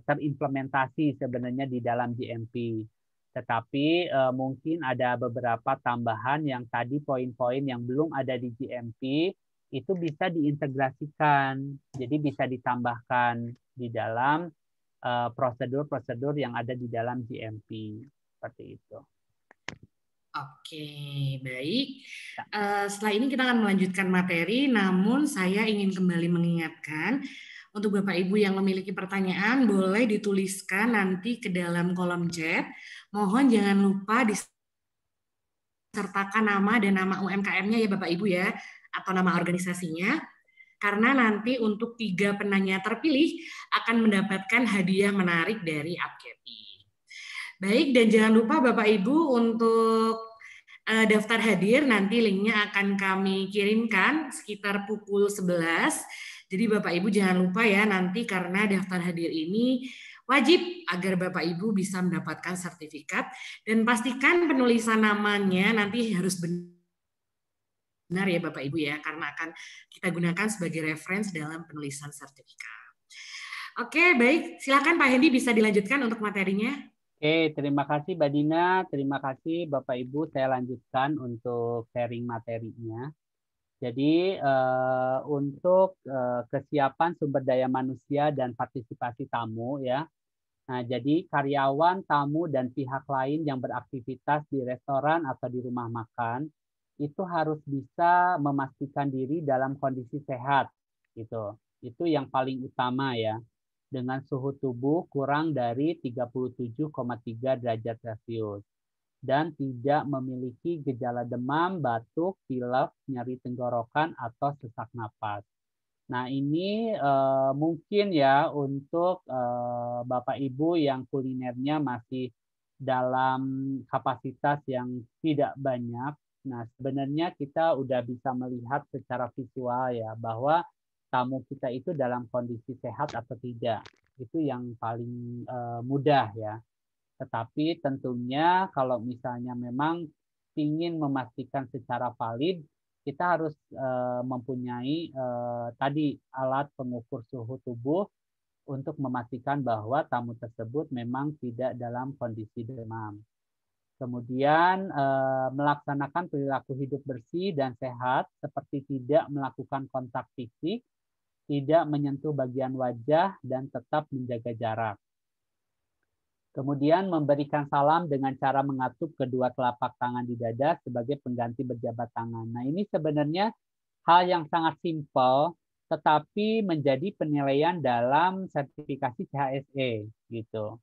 terimplementasi sebenarnya di dalam GMP. Tetapi mungkin ada beberapa tambahan yang tadi poin-poin yang belum ada di GMP itu bisa diintegrasikan. Jadi bisa ditambahkan di dalam prosedur-prosedur yang ada di dalam GMP. Seperti itu. Oke, baik. Setelah ini kita akan melanjutkan materi, namun saya ingin kembali mengingatkan untuk Bapak Ibu yang memiliki pertanyaan, boleh dituliskan nanti ke dalam kolom chat. Mohon jangan lupa disertakan nama dan nama UMKM-nya ya Bapak Ibu ya, atau nama organisasinya. Karena nanti untuk 3 penanya terpilih akan mendapatkan hadiah menarik dari Upkepi. Baik, dan jangan lupa Bapak Ibu untuk daftar hadir, nanti linknya akan kami kirimkan sekitar pukul 11. Jadi Bapak Ibu jangan lupa ya nanti karena daftar hadir ini wajib agar Bapak Ibu bisa mendapatkan sertifikat dan pastikan penulisan namanya nanti harus benar ya Bapak Ibu ya karena akan kita gunakan sebagai reference dalam penulisan sertifikat. Oke, baik. Silakan Pak Hendi bisa dilanjutkan untuk materinya. Oke, terima kasih Mbak Dina, terima kasih Bapak Ibu. Saya lanjutkan untuk sharing materinya. Jadi untuk kesiapan sumber daya manusia dan partisipasi tamu ya. Nah, jadi karyawan, tamu dan pihak lain yang beraktivitas di restoran atau di rumah makan itu harus bisa memastikan diri dalam kondisi sehat gitu. Itu yang paling utama ya, dengan suhu tubuh kurang dari 37,3 derajat Celcius dan tidak memiliki gejala demam, batuk, pilek, nyeri tenggorokan atau sesak napas. Nah, ini mungkin ya untuk Bapak Ibu yang kulinernya masih dalam kapasitas yang tidak banyak. Nah, sebenarnya kita udah bisa melihat secara visual ya bahwa tamu kita itu dalam kondisi sehat atau tidak. Itu yang paling mudah ya. Tetapi tentunya kalau misalnya memang ingin memastikan secara valid, kita harus mempunyai tadi alat pengukur suhu tubuh untuk memastikan bahwa tamu tersebut memang tidak dalam kondisi demam. Kemudian melaksanakan perilaku hidup bersih dan sehat seperti tidak melakukan kontak fisik, tidak menyentuh bagian wajah, dan tetap menjaga jarak. Kemudian memberikan salam dengan cara mengatup kedua telapak tangan di dada sebagai pengganti berjabat tangan. Nah, ini sebenarnya hal yang sangat simpel, tetapi menjadi penilaian dalam sertifikasi CHSE gitu.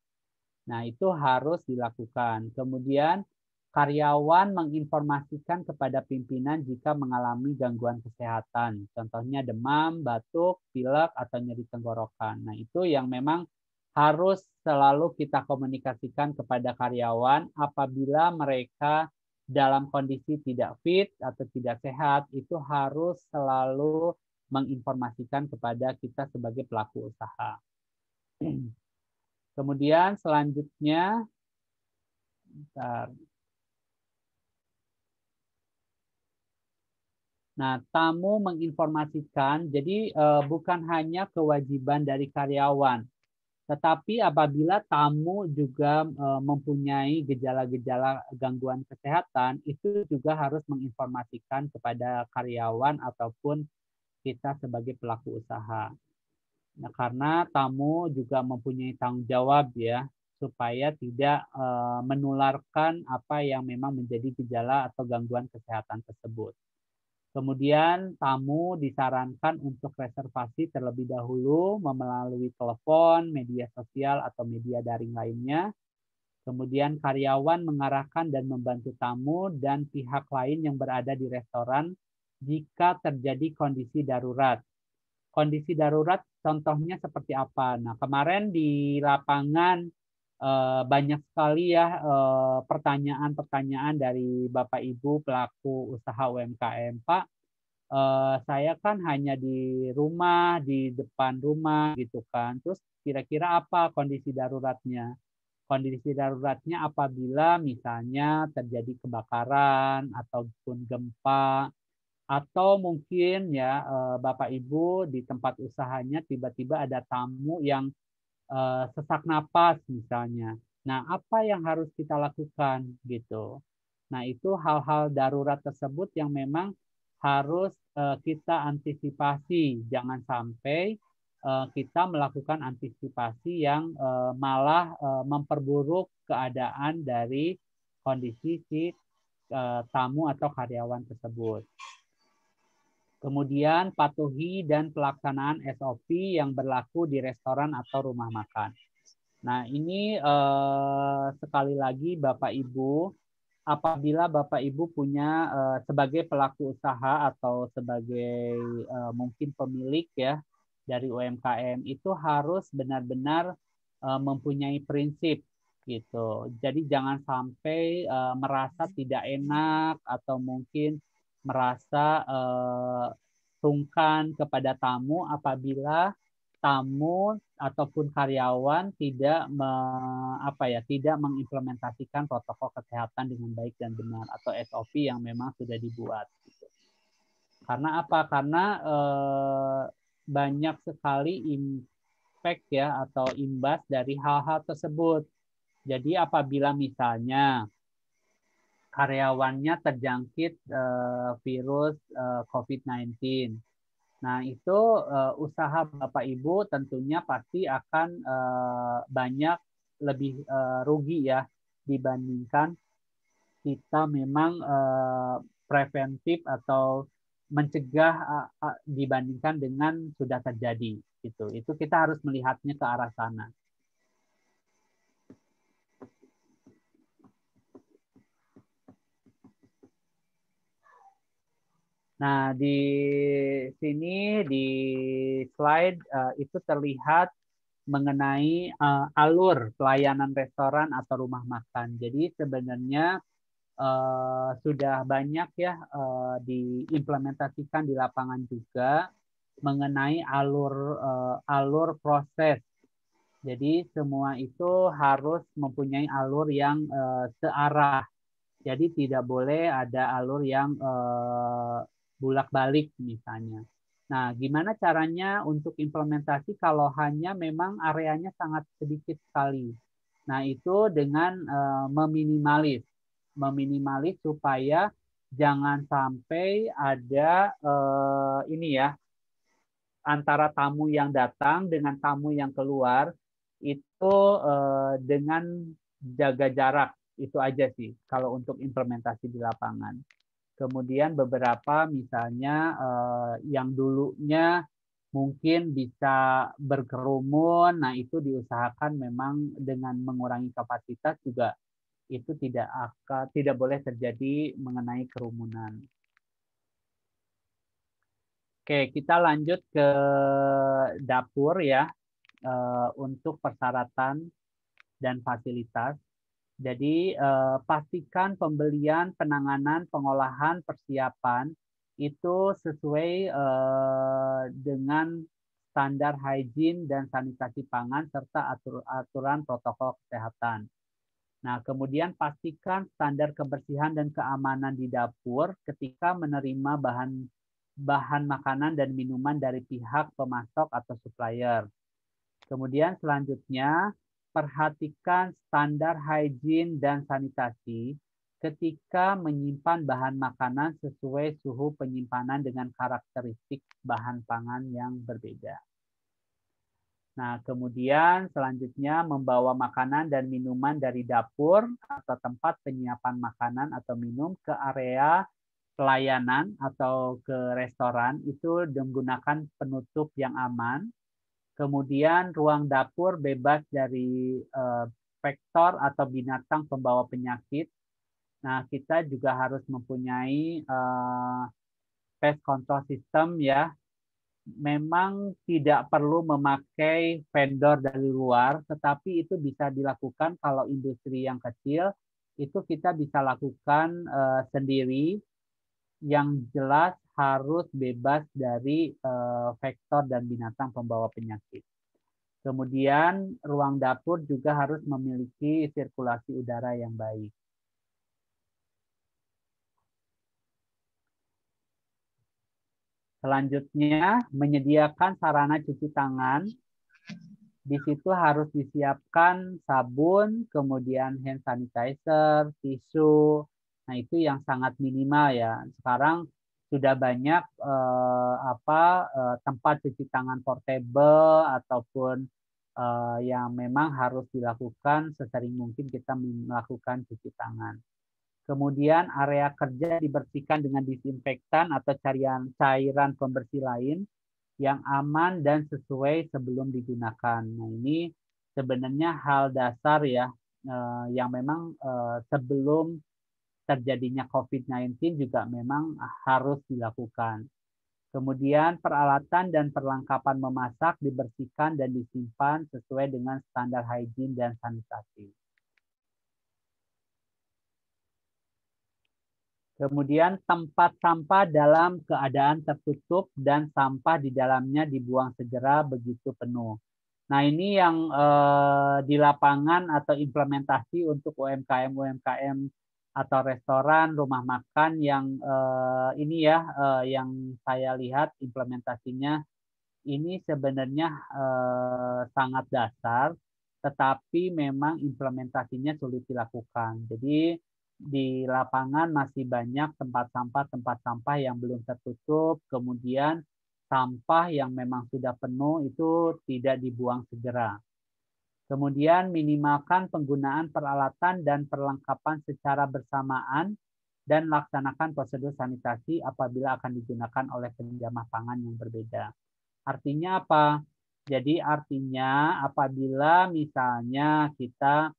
Nah, itu harus dilakukan. Kemudian karyawan menginformasikan kepada pimpinan jika mengalami gangguan kesehatan. Contohnya demam, batuk, pilek, atau nyeri tenggorokan. Nah, itu yang memang harus selalu kita komunikasikan kepada karyawan apabila mereka dalam kondisi tidak fit atau tidak sehat, itu harus selalu menginformasikan kepada kita sebagai pelaku usaha. Kemudian selanjutnya, bentar. Nah, tamu menginformasikan, jadi bukan hanya kewajiban dari karyawan, tetapi apabila tamu juga mempunyai gejala-gejala gangguan kesehatan, itu juga harus menginformasikan kepada karyawan ataupun kita sebagai pelaku usaha. Nah, karena tamu juga mempunyai tanggung jawab ya, supaya tidak menularkan apa yang memang menjadi gejala atau gangguan kesehatan tersebut. Kemudian tamu disarankan untuk reservasi terlebih dahulu melalui telepon, media sosial, atau media daring lainnya. Kemudian karyawan mengarahkan dan membantu tamu dan pihak lain yang berada di restoran jika terjadi kondisi darurat. Kondisi darurat contohnya seperti apa? Nah, kemarin di lapangan banyak sekali ya pertanyaan-pertanyaan dari Bapak Ibu pelaku usaha UMKM. Pak, saya kan hanya di rumah, di depan rumah gitu kan. Terus kira-kira apa kondisi daruratnya? Kondisi daruratnya apabila misalnya terjadi kebakaran ataupun gempa, atau mungkin ya Bapak Ibu di tempat usahanya tiba-tiba ada tamu yang sesak napas misalnya. Nah, apa yang harus kita lakukan gitu. Nah, itu hal-hal darurat tersebut yang memang harus kita antisipasi. Jangan sampai kita melakukan antisipasi yang malah memperburuk keadaan dari kondisi si tamu atau karyawan tersebut. Kemudian patuhi dan pelaksanaan SOP yang berlaku di restoran atau rumah makan. Nah, ini sekali lagi Bapak Ibu, apabila Bapak Ibu punya sebagai pelaku usaha atau sebagai mungkin pemilik ya dari UMKM, itu harus benar-benar mempunyai prinsip gitu. Jadi jangan sampai merasa tidak enak atau mungkin merasa sungkan kepada tamu apabila tamu ataupun karyawan tidak mengimplementasikan protokol kesehatan dengan baik dan benar atau SOP yang memang sudah dibuat. Karena apa? Karena banyak sekali impact ya atau imbas dari hal-hal tersebut. Jadi apabila misalnya karyawannya terjangkit virus COVID-19. Nah, itu usaha Bapak Ibu tentunya pasti akan banyak lebih rugi ya dibandingkan kita memang preventif atau mencegah dibandingkan dengan sudah terjadi. Itu kita harus melihatnya ke arah sana. Nah, di sini di slide itu terlihat mengenai alur pelayanan restoran atau rumah makan. Jadi sebenarnya sudah banyak ya diimplementasikan di lapangan juga mengenai alur proses. Jadi semua itu harus mempunyai alur yang searah. Jadi tidak boleh ada alur yang bulak-balik misalnya. Nah, gimana caranya untuk implementasi kalau hanya memang areanya sangat sedikit sekali? Nah, itu dengan meminimalis supaya jangan sampai ada ini ya antara tamu yang datang dengan tamu yang keluar itu dengan jaga jarak. Itu aja sih kalau untuk implementasi di lapangan. Kemudian beberapa misalnya yang dulunya mungkin bisa berkerumun, nah itu diusahakan memang dengan mengurangi kapasitas juga itu tidak boleh terjadi mengenai kerumunan. Oke, kita lanjut ke dapur ya. untuk persyaratan dan fasilitas. Jadi pastikan pembelian, penanganan, pengolahan, persiapan itu sesuai dengan standar hygiene dan sanitasi pangan serta aturan protokol kesehatan. Nah, kemudian pastikan standar kebersihan dan keamanan di dapur ketika menerima bahan makanan dan minuman dari pihak pemasok atau supplier. Kemudian selanjutnya, perhatikan standar hygiene dan sanitasi ketika menyimpan bahan makanan sesuai suhu penyimpanan dengan karakteristik bahan pangan yang berbeda. Nah, kemudian selanjutnya membawa makanan dan minuman dari dapur atau tempat penyiapan makanan atau minum ke area pelayanan atau ke restoran itu menggunakan penutup yang aman. Kemudian ruang dapur bebas dari vektor atau binatang pembawa penyakit. Nah, kita juga harus mempunyai pest control system ya. Memang tidak perlu memakai vendor dari luar, tetapi itu bisa dilakukan kalau industri yang kecil, itu kita bisa lakukan sendiri, yang jelas harus bebas dari vektor dan binatang pembawa penyakit. Kemudian ruang dapur juga harus memiliki sirkulasi udara yang baik. Selanjutnya, menyediakan sarana cuci tangan. Di situ harus disiapkan sabun, kemudian hand sanitizer, tisu. Nah, itu yang sangat minimal ya. Sekarang sudah banyak tempat cuci tangan portable ataupun yang memang harus dilakukan sesering mungkin kita melakukan cuci tangan. Kemudian area kerja dibersihkan dengan disinfektan atau cairan pembersih lain yang aman dan sesuai sebelum digunakan. Nah, ini sebenarnya hal dasar ya yang memang sebelum terjadinya COVID-19 juga memang harus dilakukan. Kemudian peralatan dan perlengkapan memasak dibersihkan dan disimpan sesuai dengan standar hygiene dan sanitasi. Kemudian tempat sampah dalam keadaan tertutup dan sampah di dalamnya dibuang segera begitu penuh. Nah, ini yang di lapangan atau implementasi untuk UMKM atau restoran, rumah makan yang ini ya yang saya lihat implementasinya ini sebenarnya sangat dasar, tetapi memang implementasinya sulit dilakukan. Jadi di lapangan masih banyak tempat sampah yang belum tertutup, kemudian sampah yang memang sudah penuh itu tidak dibuang segera. Kemudian minimalkan penggunaan peralatan dan perlengkapan secara bersamaan dan laksanakan prosedur sanitasi apabila akan digunakan oleh penjamah pangan yang berbeda. Artinya apa? Jadi artinya apabila misalnya kita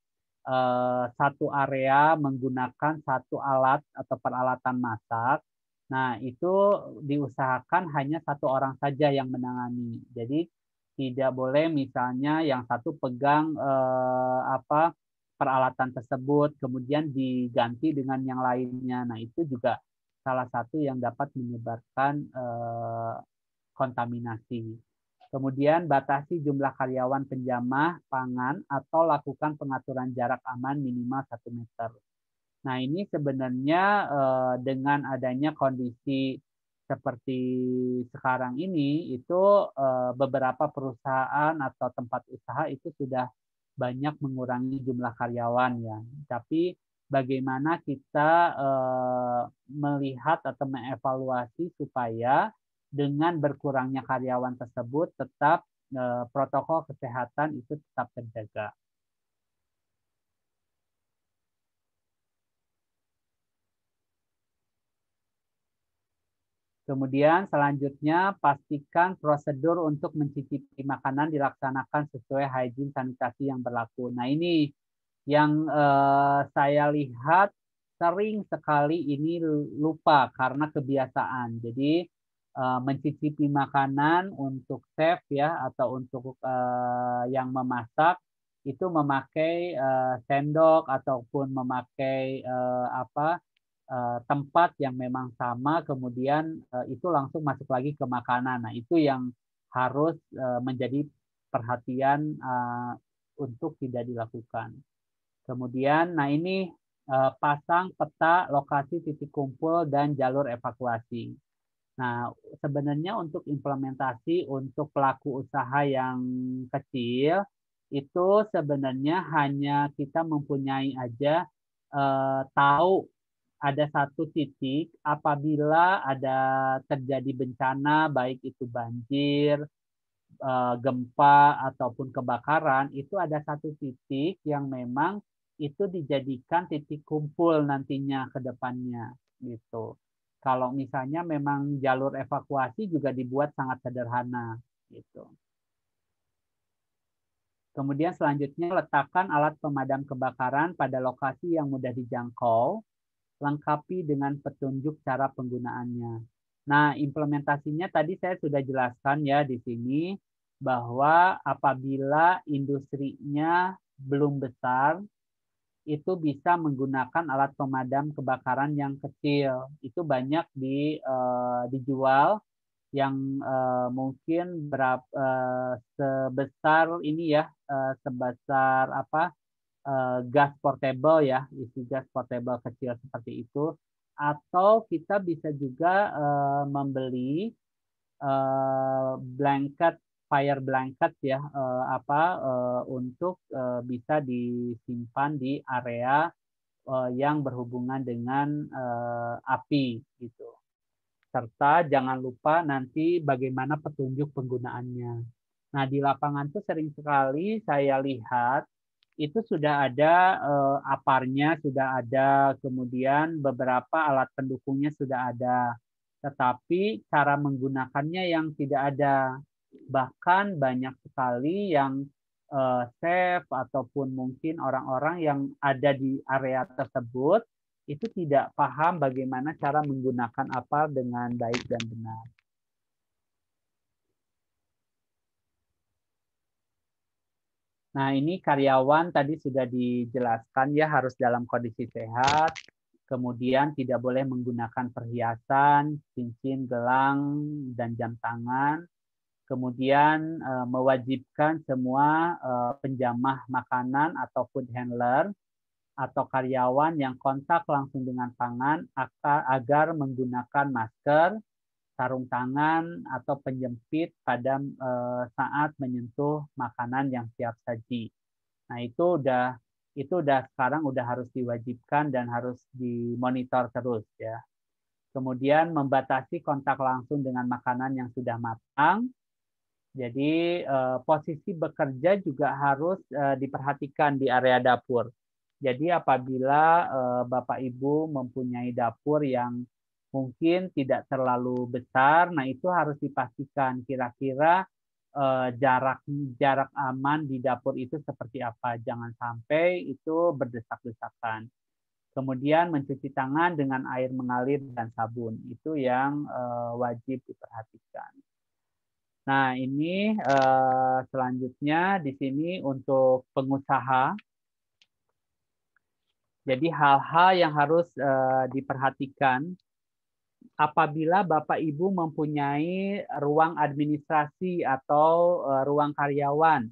satu area menggunakan satu alat atau peralatan masak, nah itu diusahakan hanya satu orang saja yang menangani. Jadi tidak boleh misalnya yang satu pegang peralatan tersebut, kemudian diganti dengan yang lainnya. Nah itu juga salah satu yang dapat menyebarkan kontaminasi. Kemudian batasi jumlah karyawan penjamah pangan atau lakukan pengaturan jarak aman minimal 1 meter. Nah, ini sebenarnya dengan adanya kondisi seperti sekarang ini, itu beberapa perusahaan atau tempat usaha itu sudah banyak mengurangi jumlah karyawan ya. Tapi bagaimana kita melihat atau mengevaluasi supaya dengan berkurangnya karyawan tersebut tetap protokol kesehatan itu tetap terjaga. Kemudian selanjutnya pastikan prosedur untuk mencicipi makanan dilaksanakan sesuai hygiene sanitasi yang berlaku. Nah ini yang saya lihat sering sekali ini lupa karena kebiasaan. Jadi mencicipi makanan untuk chef ya atau untuk yang memasak itu memakai sendok ataupun memakai tempat yang memang sama, kemudian itu langsung masuk lagi ke makanan. Nah, itu yang harus menjadi perhatian untuk tidak dilakukan. Kemudian, nah ini pasang peta lokasi titik kumpul dan jalur evakuasi. Nah, sebenarnya untuk implementasi untuk pelaku usaha yang kecil, itu sebenarnya hanya kita mempunyai aja tahu ada satu titik apabila ada terjadi bencana, baik itu banjir, gempa, ataupun kebakaran, itu ada satu titik yang memang itu dijadikan titik kumpul nantinya ke depannya. Gitu. Kalau misalnya memang jalur evakuasi juga dibuat sangat sederhana. Gitu. Kemudian selanjutnya letakkan alat pemadam kebakaran pada lokasi yang mudah dijangkau, lengkapi dengan petunjuk cara penggunaannya. Nah, implementasinya tadi saya sudah jelaskan ya di sini bahwa apabila industrinya belum besar, itu bisa menggunakan alat pemadam kebakaran yang kecil. Itu banyak dijual yang mungkin sebesar ini ya, sebesar apa? Gas portable ya, isi gas portable kecil seperti itu, atau kita bisa juga membeli blanket, fire blanket ya, untuk bisa disimpan di area yang berhubungan dengan api gitu. Serta jangan lupa nanti bagaimana petunjuk penggunaannya. Nah, di lapangan itu sering sekali saya lihat itu sudah ada aparnya, sudah ada, kemudian beberapa alat pendukungnya sudah ada. Tetapi cara menggunakannya yang tidak ada. Bahkan banyak sekali yang chef ataupun mungkin orang-orang yang ada di area tersebut itu tidak paham bagaimana cara menggunakan apar dengan baik dan benar. Nah, ini karyawan tadi sudah dijelaskan ya harus dalam kondisi sehat, kemudian tidak boleh menggunakan perhiasan, cincin, gelang, dan jam tangan, kemudian mewajibkan semua penjamah makanan atau food handler atau karyawan yang kontak langsung dengan pangan agar menggunakan masker, sarung tangan, atau penjepit pada saat menyentuh makanan yang siap saji. Nah, itu udah sekarang udah harus diwajibkan dan harus dimonitor terus ya. Kemudian membatasi kontak langsung dengan makanan yang sudah matang. Jadi posisi bekerja juga harus diperhatikan di area dapur. Jadi apabila Bapak Ibu mempunyai dapur yang mungkin tidak terlalu besar, nah itu harus dipastikan kira-kira jarak aman di dapur itu seperti apa. Jangan sampai itu berdesak-desakan. Kemudian mencuci tangan dengan air mengalir dan sabun. Itu yang wajib diperhatikan. Nah, ini selanjutnya di sini untuk pengusaha. Jadi hal-hal yang harus diperhatikan apabila Bapak Ibu mempunyai ruang administrasi atau ruang karyawan.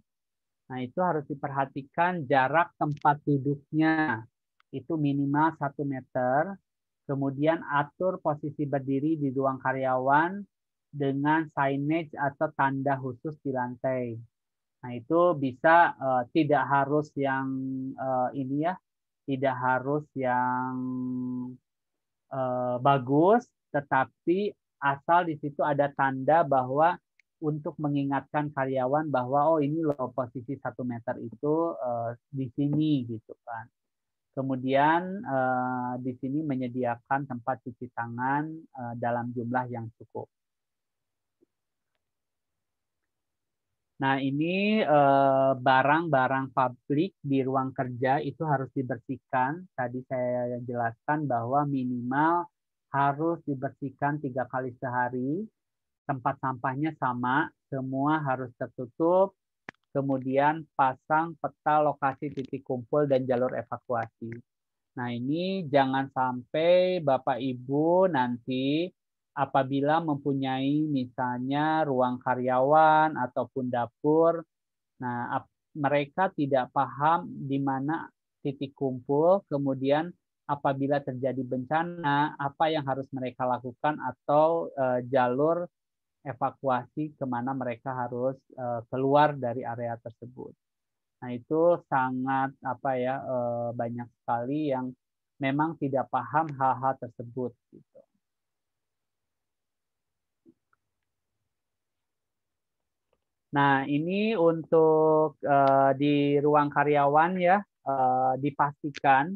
Nah, itu harus diperhatikan jarak tempat duduknya. Itu minimal 1 meter. Kemudian atur posisi berdiri di ruang karyawan dengan signage atau tanda khusus di lantai. Nah, itu bisa tidak harus yang ini ya, tidak harus yang bagus, tetapi asal di situ ada tanda bahwa untuk mengingatkan karyawan bahwa oh ini loh posisi 1 meter itu di sini gitu kan. Kemudian di sini menyediakan tempat cuci tangan dalam jumlah yang cukup. Nah, ini barang-barang publik di ruang kerja itu harus dibersihkan. Tadi saya jelaskan bahwa minimal harus dibersihkan 3 kali sehari. tempat sampahnya sama, semua harus tertutup, kemudian pasang peta lokasi titik kumpul dan jalur evakuasi. Nah, ini jangan sampai Bapak Ibu nanti apabila mempunyai misalnya ruang karyawan ataupun dapur, nah mereka tidak paham di mana titik kumpul, kemudian apabila terjadi bencana, apa yang harus mereka lakukan atau jalur evakuasi kemana mereka harus keluar dari area tersebut. Nah, itu sangat banyak sekali yang memang tidak paham hal-hal tersebut gitu. Nah, ini untuk di ruang karyawan ya, dipastikan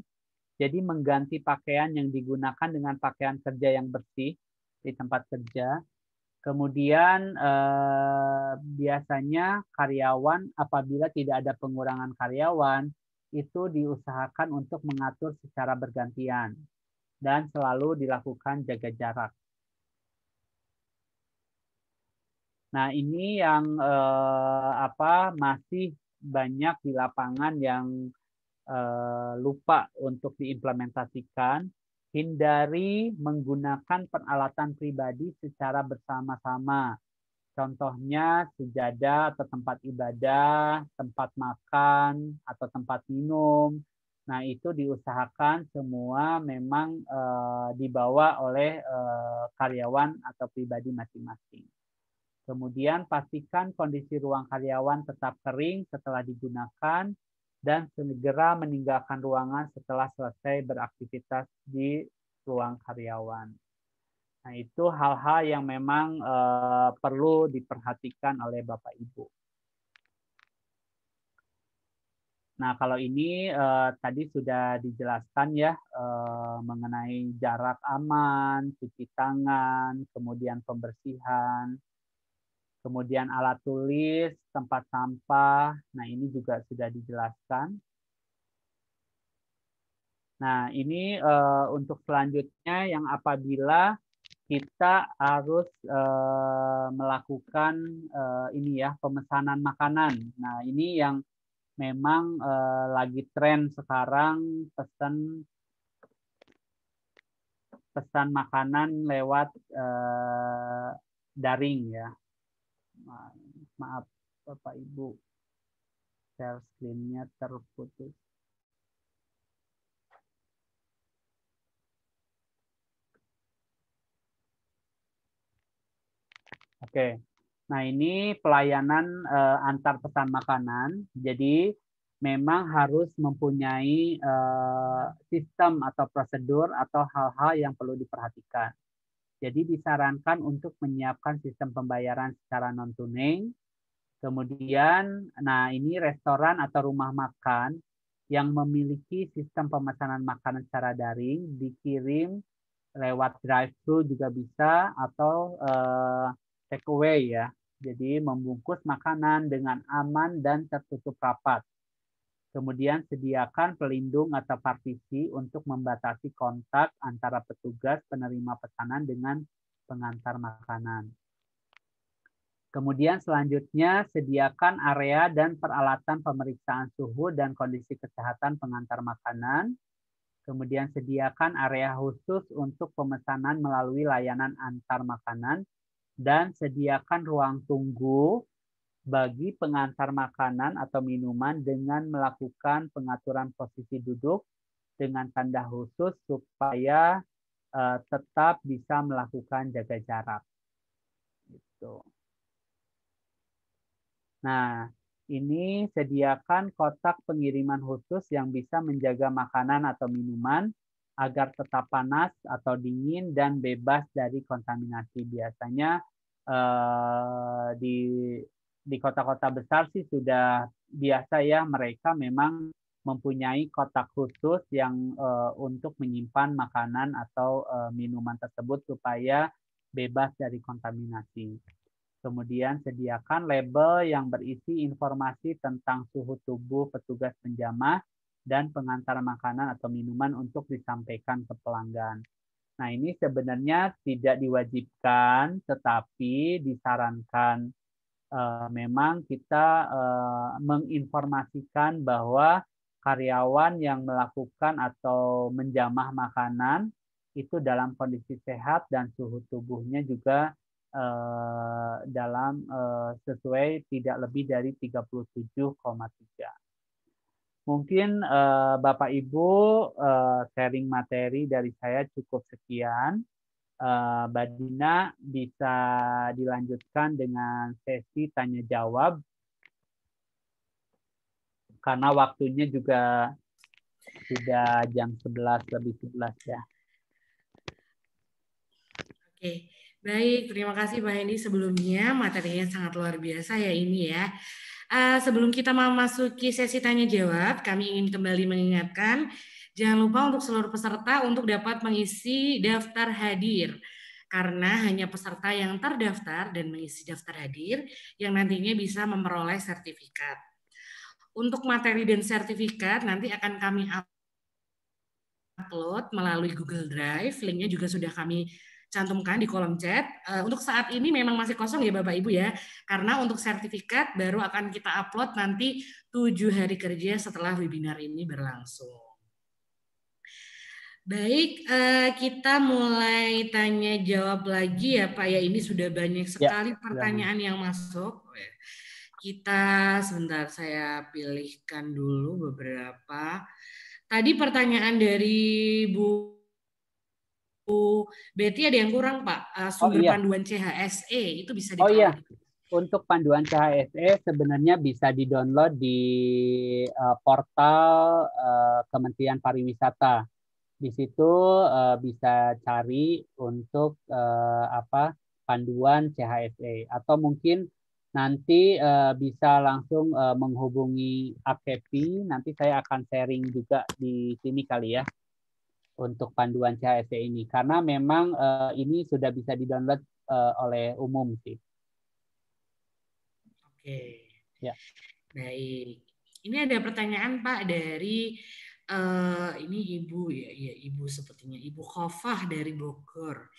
jadi mengganti pakaian yang digunakan dengan pakaian kerja yang bersih di tempat kerja. Kemudian biasanya karyawan apabila tidak ada pengurangan karyawan itu diusahakan untuk mengatur secara bergantian dan selalu dilakukan jaga jarak. Nah, ini yang masih banyak di lapangan yang lupa untuk diimplementasikan. Hindari menggunakan peralatan pribadi secara bersama-sama. Contohnya sejadah atau tempat ibadah, tempat makan, atau tempat minum. Nah, itu diusahakan semua memang dibawa oleh karyawan atau pribadi masing-masing. Kemudian pastikan kondisi ruang karyawan tetap kering setelah digunakan dan segera meninggalkan ruangan setelah selesai beraktivitas di ruang karyawan. Nah, itu hal-hal yang memang perlu diperhatikan oleh Bapak Ibu. Nah, kalau ini tadi sudah dijelaskan ya mengenai jarak aman, cuci tangan, kemudian pembersihan, kemudian alat tulis, tempat sampah. Nah, ini juga sudah dijelaskan. Nah, ini untuk selanjutnya yang apabila kita harus melakukan ini ya pemesanan makanan. Nah, ini yang memang lagi tren sekarang pesan makanan lewat daring ya. Maaf Bapak Ibu, share screen-nya terputus. Oke, nah ini pelayanan antar pesan makanan. Jadi memang harus mempunyai sistem atau prosedur atau hal-hal yang perlu diperhatikan. Jadi disarankan untuk menyiapkan sistem pembayaran secara non tunai. Kemudian, nah ini restoran atau rumah makan yang memiliki sistem pemesanan makanan secara daring dikirim lewat drive-thru juga bisa atau take away ya. Jadi membungkus makanan dengan aman dan tertutup rapat. Kemudian sediakan pelindung atau partisi untuk membatasi kontak antara petugas penerima pesanan dengan pengantar makanan. Kemudian selanjutnya sediakan area dan peralatan pemeriksaan suhu dan kondisi kesehatan pengantar makanan. Kemudian sediakan area khusus untuk pemesanan melalui layanan antar makanan dan sediakan ruang tunggu bagi pengantar makanan atau minuman dengan melakukan pengaturan posisi duduk dengan tanda khusus supaya tetap bisa melakukan jaga jarak. Gitu. Nah, ini sediakan kotak pengiriman khusus yang bisa menjaga makanan atau minuman agar tetap panas atau dingin dan bebas dari kontaminasi. Biasanya di kota-kota besar sih sudah biasa ya, mereka memang mempunyai kotak khusus yang untuk menyimpan makanan atau minuman tersebut supaya bebas dari kontaminasi. Kemudian sediakan label yang berisi informasi tentang suhu tubuh petugas penjamah dan pengantar makanan atau minuman untuk disampaikan ke pelanggan. Nah, ini sebenarnya tidak diwajibkan, tetapi disarankan. Memang kita menginformasikan bahwa karyawan yang melakukan atau menjamah makanan itu dalam kondisi sehat dan suhu tubuhnya juga dalam sesuai tidak lebih dari 37,3. Mungkin Bapak Ibu sharing materi dari saya cukup sekian. Mbak Dina bisa dilanjutkan dengan sesi tanya jawab karena waktunya juga sudah jam 11 lebih 11 ya. Oke, baik. Terima kasih Pak Hendy sebelumnya. Materinya sangat luar biasa ya ini ya. Sebelum kita memasuki sesi tanya jawab, kami ingin kembali mengingatkan, jangan lupa untuk seluruh peserta untuk dapat mengisi daftar hadir. Karena hanya peserta yang terdaftar dan mengisi daftar hadir yang nantinya bisa memperoleh sertifikat. Untuk materi dan sertifikat nanti akan kami upload melalui Google Drive. Linknya juga sudah kami cantumkan di kolom chat. Untuk saat ini memang masih kosong ya Bapak Ibu ya, karena untuk sertifikat baru akan kita upload nanti 7 hari kerja setelah webinar ini berlangsung. Baik, kita mulai tanya jawab lagi ya Pak ya. Ini sudah banyak sekali pertanyaan yang masuk. Kita sebentar saya pilihkan dulu beberapa. Tadi pertanyaan dari Bu Betty ada yang kurang Pak, sumber panduan CHSE itu bisa diperoleh. Untuk panduan CHSE sebenarnya bisa di-download di portal Kementerian Pariwisata. Di situ bisa cari untuk panduan CHSE atau mungkin nanti bisa langsung menghubungi AKEPI. Nanti saya akan sharing juga di sini kali ya untuk panduan CHSE ini karena memang ini sudah bisa di-download oleh umum sih. Oke. Ya. Baik. Ini ada pertanyaan Pak dari ini Ibu ya, Ibu sepertinya Ibu Khofah dari Bogor.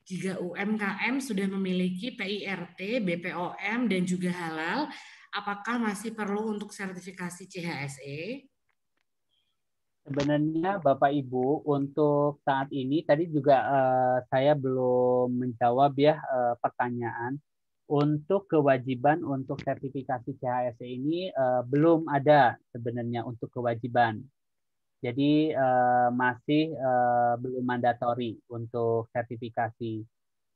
Jika UMKM sudah memiliki PIRT, BPOM dan juga halal, apakah masih perlu untuk sertifikasi CHSE? Sebenarnya Bapak Ibu untuk saat ini tadi juga saya belum menjawab ya pertanyaan. Untuk kewajiban untuk sertifikasi CHSE ini belum ada sebenarnya untuk kewajiban. Jadi masih belum mandatori untuk sertifikasi.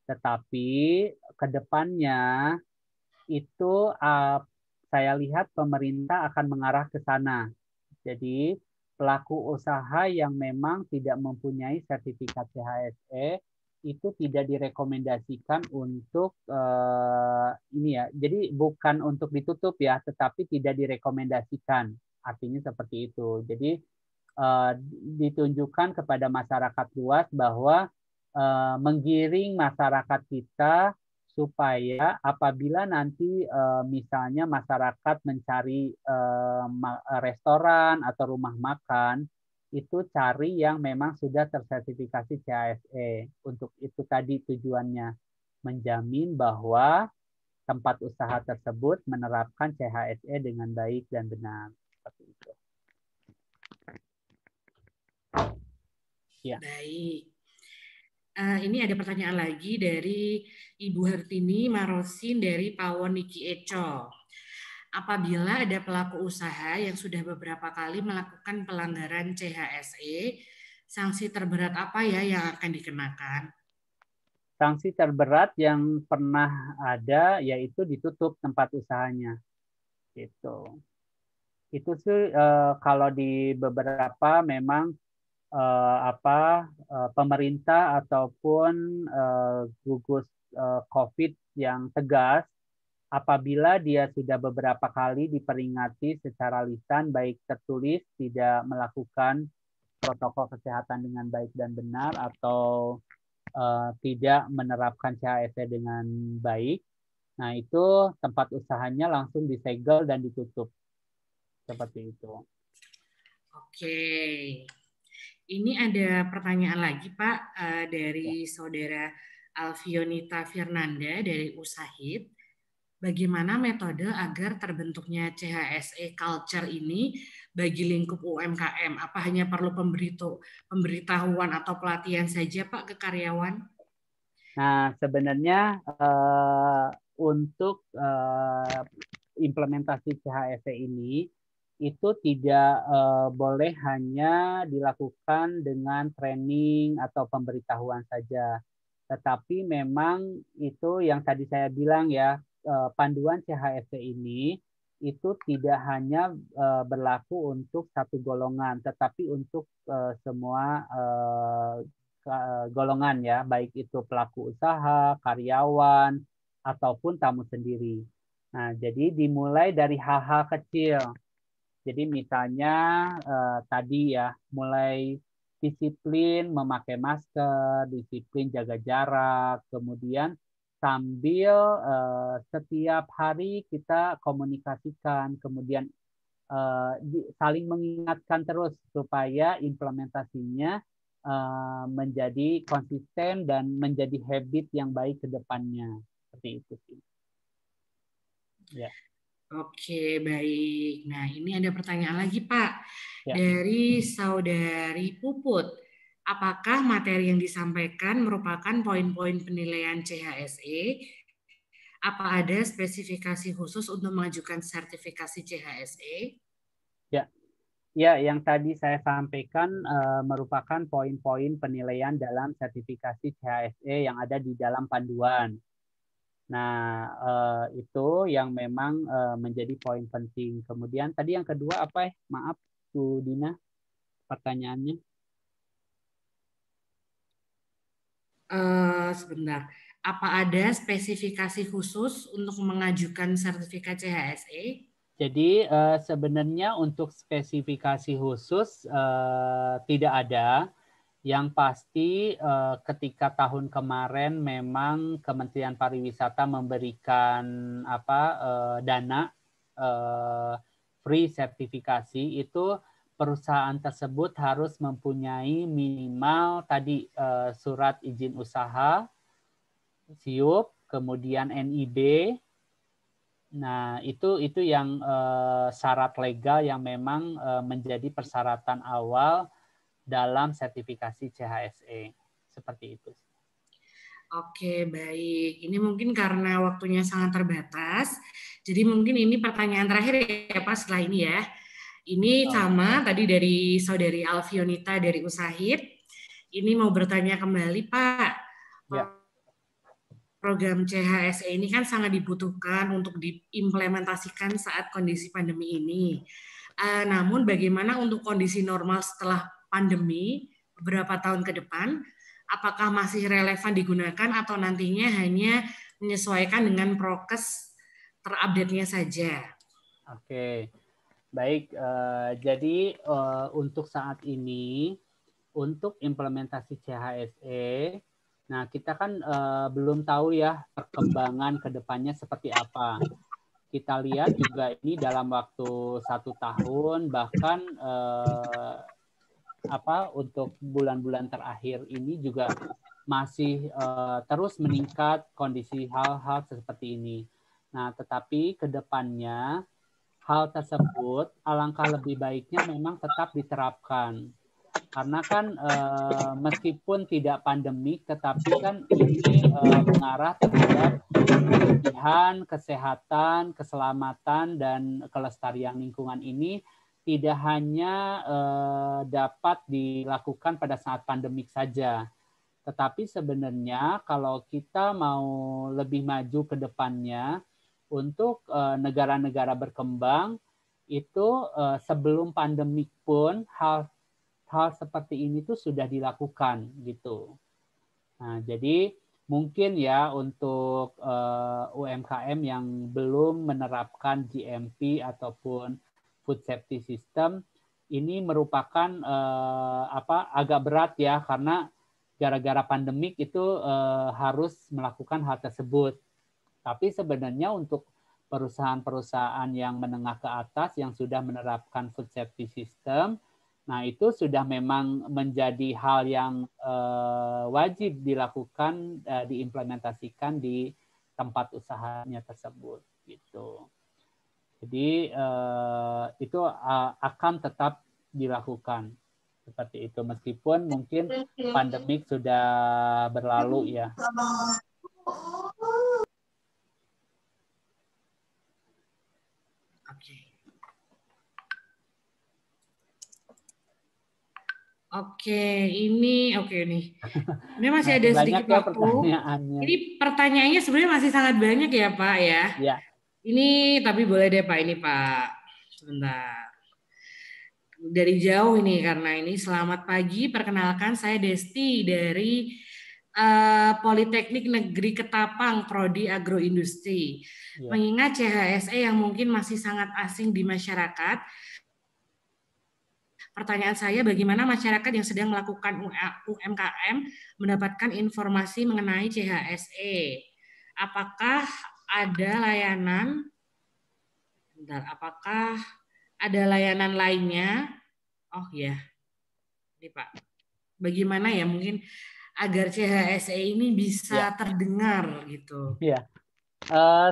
Tetapi ke depannya itu saya lihat pemerintah akan mengarah ke sana. Jadi pelaku usaha yang memang tidak mempunyai sertifikat CHSE itu tidak direkomendasikan untuk ini ya. Jadi bukan untuk ditutup ya, tetapi tidak direkomendasikan. Artinya seperti itu. Jadi ditunjukkan kepada masyarakat luas bahwa menggiring masyarakat kita supaya apabila nanti misalnya masyarakat mencari restoran atau rumah makan, itu cari yang memang sudah tersertifikasi CHSE. Untuk itu tadi tujuannya menjamin bahwa tempat usaha tersebut menerapkan CHSE dengan baik dan benar. Seperti itu. Ya. Baik. Ini ada pertanyaan lagi dari Ibu Hartini Marosin dari Pawon Niki Eco. Apabila ada pelaku usaha yang sudah beberapa kali melakukan pelanggaran CHSE, sanksi terberat apa ya yang akan dikenakan? Sanksi terberat yang pernah ada yaitu ditutup tempat usahanya. Gitu. Itu sih kalau di beberapa memang pemerintah ataupun gugus COVID yang tegas apabila dia sudah beberapa kali diperingati secara lisan baik tertulis tidak melakukan protokol kesehatan dengan baik dan benar atau tidak menerapkan CHSE dengan baik. Nah, itu tempat usahanya langsung disegel dan ditutup. Seperti itu. Oke. Ini ada pertanyaan lagi Pak dari Saudara Alfionita Firnanda dari USAHID. Bagaimana metode agar terbentuknya CHSE culture ini bagi lingkup UMKM? Apa hanya perlu pemberitahuan atau pelatihan saja Pak ke karyawan? Nah, sebenarnya untuk implementasi CHSE ini itu tidak boleh hanya dilakukan dengan training atau pemberitahuan saja. Tetapi memang itu yang tadi saya bilang ya, panduan CHSE ini itu tidak hanya berlaku untuk satu golongan, tetapi untuk semua golongan ya, baik itu pelaku usaha, karyawan, ataupun tamu sendiri. Nah, jadi dimulai dari hal-hal kecil. Jadi misalnya tadi ya, mulai disiplin memakai masker, disiplin jaga jarak, kemudian sambil setiap hari kita komunikasikan, kemudian saling mengingatkan terus supaya implementasinya menjadi konsisten dan menjadi habit yang baik ke depannya. Seperti itu sih. Ya. Oke, baik. Nah, ini ada pertanyaan lagi, Pak. Ya. Dari Saudari Puput. Apakah materi yang disampaikan merupakan poin-poin penilaian CHSE? Apa ada spesifikasi khusus untuk mengajukan sertifikasi CHSE? Ya. Ya, yang tadi saya sampaikan merupakan poin-poin penilaian dalam sertifikasi CHSE yang ada di dalam panduan. Nah, itu yang memang menjadi poin penting. Kemudian tadi yang kedua apa ya? Maaf, Bu Dina, pertanyaannya. Sebentar. Apa ada spesifikasi khusus untuk mengajukan sertifikat CHSE? Jadi sebenarnya untuk spesifikasi khusus tidak ada. Yang pasti ketika tahun kemarin memang Kementerian Pariwisata memberikan dana free sertifikasi, itu perusahaan tersebut harus mempunyai minimal tadi surat izin usaha, SIUP, kemudian NIB. Nah, itu yang syarat legal yang memang menjadi persyaratan awal dalam sertifikasi CHSE. Seperti itu. Oke, baik. Ini mungkin karena waktunya sangat terbatas. Jadi mungkin ini pertanyaan terakhir ya Pak setelah ini ya. Ini sama tadi dari Saudari Alfionita dari Usahid. Ini mau bertanya kembali Pak. Ya. Program CHSE ini kan sangat dibutuhkan untuk diimplementasikan saat kondisi pandemi ini. Namun bagaimana untuk kondisi normal setelah pandemi beberapa tahun ke depan? Apakah masih relevan digunakan atau nantinya hanya menyesuaikan dengan prokes terupdate-nya saja? Oke, baik. Jadi untuk saat ini, untuk implementasi CHSE, nah kita kan belum tahu ya perkembangan ke depannya seperti apa. Kita lihat juga ini dalam waktu 1 tahun, bahkan untuk bulan-bulan terakhir ini juga masih terus meningkat kondisi hal-hal seperti ini. Nah, tetapi ke depannya hal tersebut alangkah lebih baiknya memang tetap diterapkan. Karena kan meskipun tidak pandemik, tetapi kan ini mengarah terhadap kebersihan, kesehatan, keselamatan, dan kelestarian lingkungan ini tidak hanya dapat dilakukan pada saat pandemik saja, tetapi sebenarnya kalau kita mau lebih maju ke depannya untuk negara-negara berkembang itu sebelum pandemik pun hal seperti ini tuh sudah dilakukan gitu. Nah, jadi mungkin ya untuk UMKM yang belum menerapkan GMP ataupun food safety system ini merupakan agak berat ya, karena gara-gara pandemik itu harus melakukan hal tersebut. Tapi sebenarnya untuk perusahaan-perusahaan yang menengah ke atas yang sudah menerapkan food safety system Nah, itu sudah memang menjadi hal yang wajib dilakukan, diimplementasikan di tempat usahanya tersebut gitu. Jadi itu akan tetap dilakukan seperti itu meskipun mungkin pandemik sudah berlalu ya. Oke, ini oke nih. Ini masih ada Banyak sedikit ya waktu. pertanyaannya. Ini pertanyaannya sebenarnya masih sangat banyak ya Pak ya. Ya. Ini tapi boleh deh Pak ini Pak. Sebentar. Dari jauh ini karena ini selamat pagi. Perkenalkan saya Desti dari Politeknik Negeri Ketapang Prodi Agroindustri. Ya. Mengingat CHSE yang mungkin masih sangat asing di masyarakat, pertanyaan saya, bagaimana masyarakat yang sedang melakukan UMKM mendapatkan informasi mengenai CHSE? Apakah ada layanan? Apakah ada layanan lainnya? Oh ya, ini Pak. Bagaimana ya mungkin agar CHSE ini bisa terdengar gitu? Ya.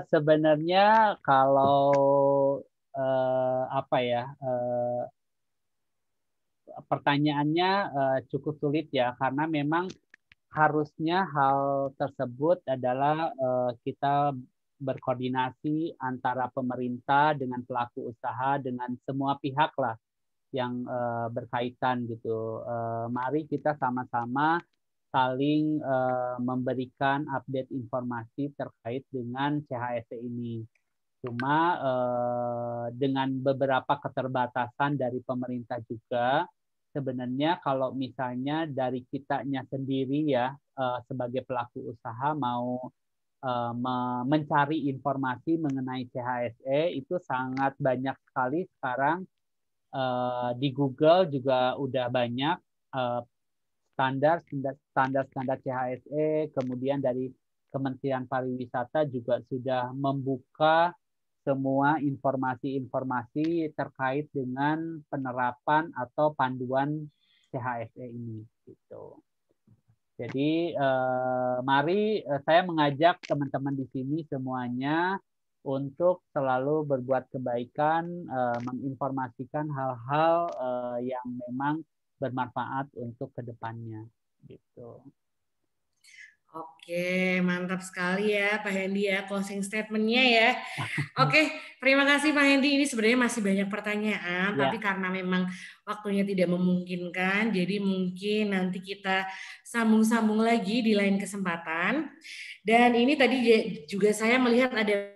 Sebenarnya kalau apa ya? Pertanyaannya cukup sulit ya karena memang harusnya hal tersebut adalah kita berkoordinasi antara pemerintah dengan pelaku usaha dengan semua pihak lah yang berkaitan gitu. Mari kita sama-sama saling memberikan update informasi terkait dengan CHSE ini. Cuma dengan beberapa keterbatasan dari pemerintah juga, sebenarnya kalau misalnya dari kitanya sendiri ya sebagai pelaku usaha mau mencari informasi mengenai CHSE itu sangat banyak sekali sekarang. Di Google juga udah banyak standar CHSE, kemudian dari Kementerian Pariwisata juga sudah membuka semua informasi-informasi terkait dengan penerapan atau panduan CHSE ini gitu. Jadi mari saya mengajak teman-teman di sini semuanya untuk selalu berbuat kebaikan, menginformasikan hal-hal yang memang bermanfaat untuk kedepannya gitu. Oke, mantap sekali ya Pak Hendy ya closing statement-nya ya. Oke, terima kasih Pak Hendy. Ini sebenarnya masih banyak pertanyaan, tapi karena memang waktunya tidak memungkinkan, jadi mungkin nanti kita sambung-sambung lagi di lain kesempatan. Dan ini tadi juga saya melihat ada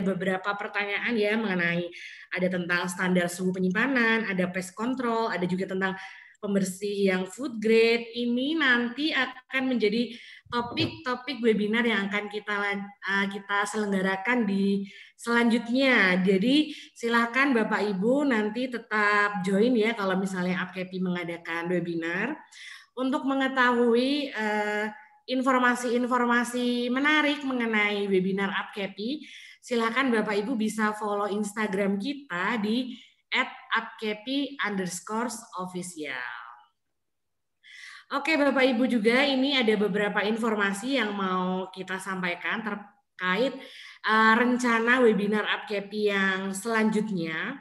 beberapa pertanyaan ya mengenai ada tentang standar suhu penyimpanan, ada pest control, ada juga tentang pembersih yang food grade. Ini nanti akan menjadi topik-topik webinar yang akan kita selenggarakan di selanjutnya. Jadi silakan Bapak Ibu nanti tetap join ya kalau misalnya APKEPI mengadakan webinar untuk mengetahui informasi-informasi menarik mengenai webinar APKEPI. Silakan Bapak Ibu bisa follow Instagram kita di @apkepi_official. Oke Bapak Ibu juga ini ada beberapa informasi yang mau kita sampaikan terkait rencana webinar APKEPI yang selanjutnya.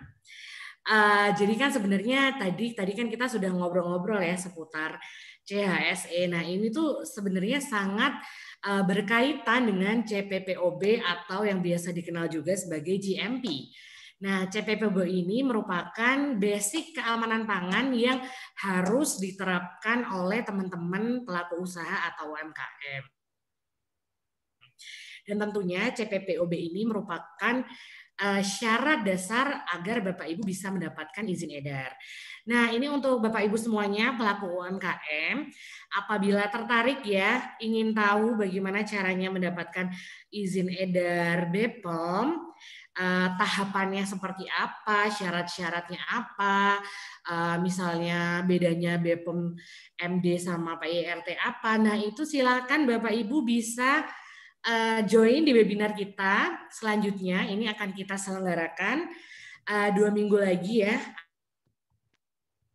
Jadi kan sebenarnya tadi kan kita sudah ngobrol-ngobrol ya seputar CHSE. Nah ini tuh sebenarnya sangat berkaitan dengan CPPOB atau yang biasa dikenal juga sebagai GMP. Nah, CPPOB ini merupakan basic keamanan pangan yang harus diterapkan oleh teman-teman pelaku usaha atau UMKM. Dan tentunya CPPOB ini merupakan syarat dasar agar Bapak Ibu bisa mendapatkan izin edar. Nah, ini untuk Bapak Ibu semuanya pelaku UMKM, apabila tertarik ya ingin tahu bagaimana caranya mendapatkan izin edar BPOM, tahapannya seperti apa, syarat-syaratnya apa, misalnya bedanya BPOM MD sama PIRT apa. Nah, itu silakan Bapak Ibu bisa join di webinar kita selanjutnya. Ini akan kita selenggarakan 2 minggu lagi ya.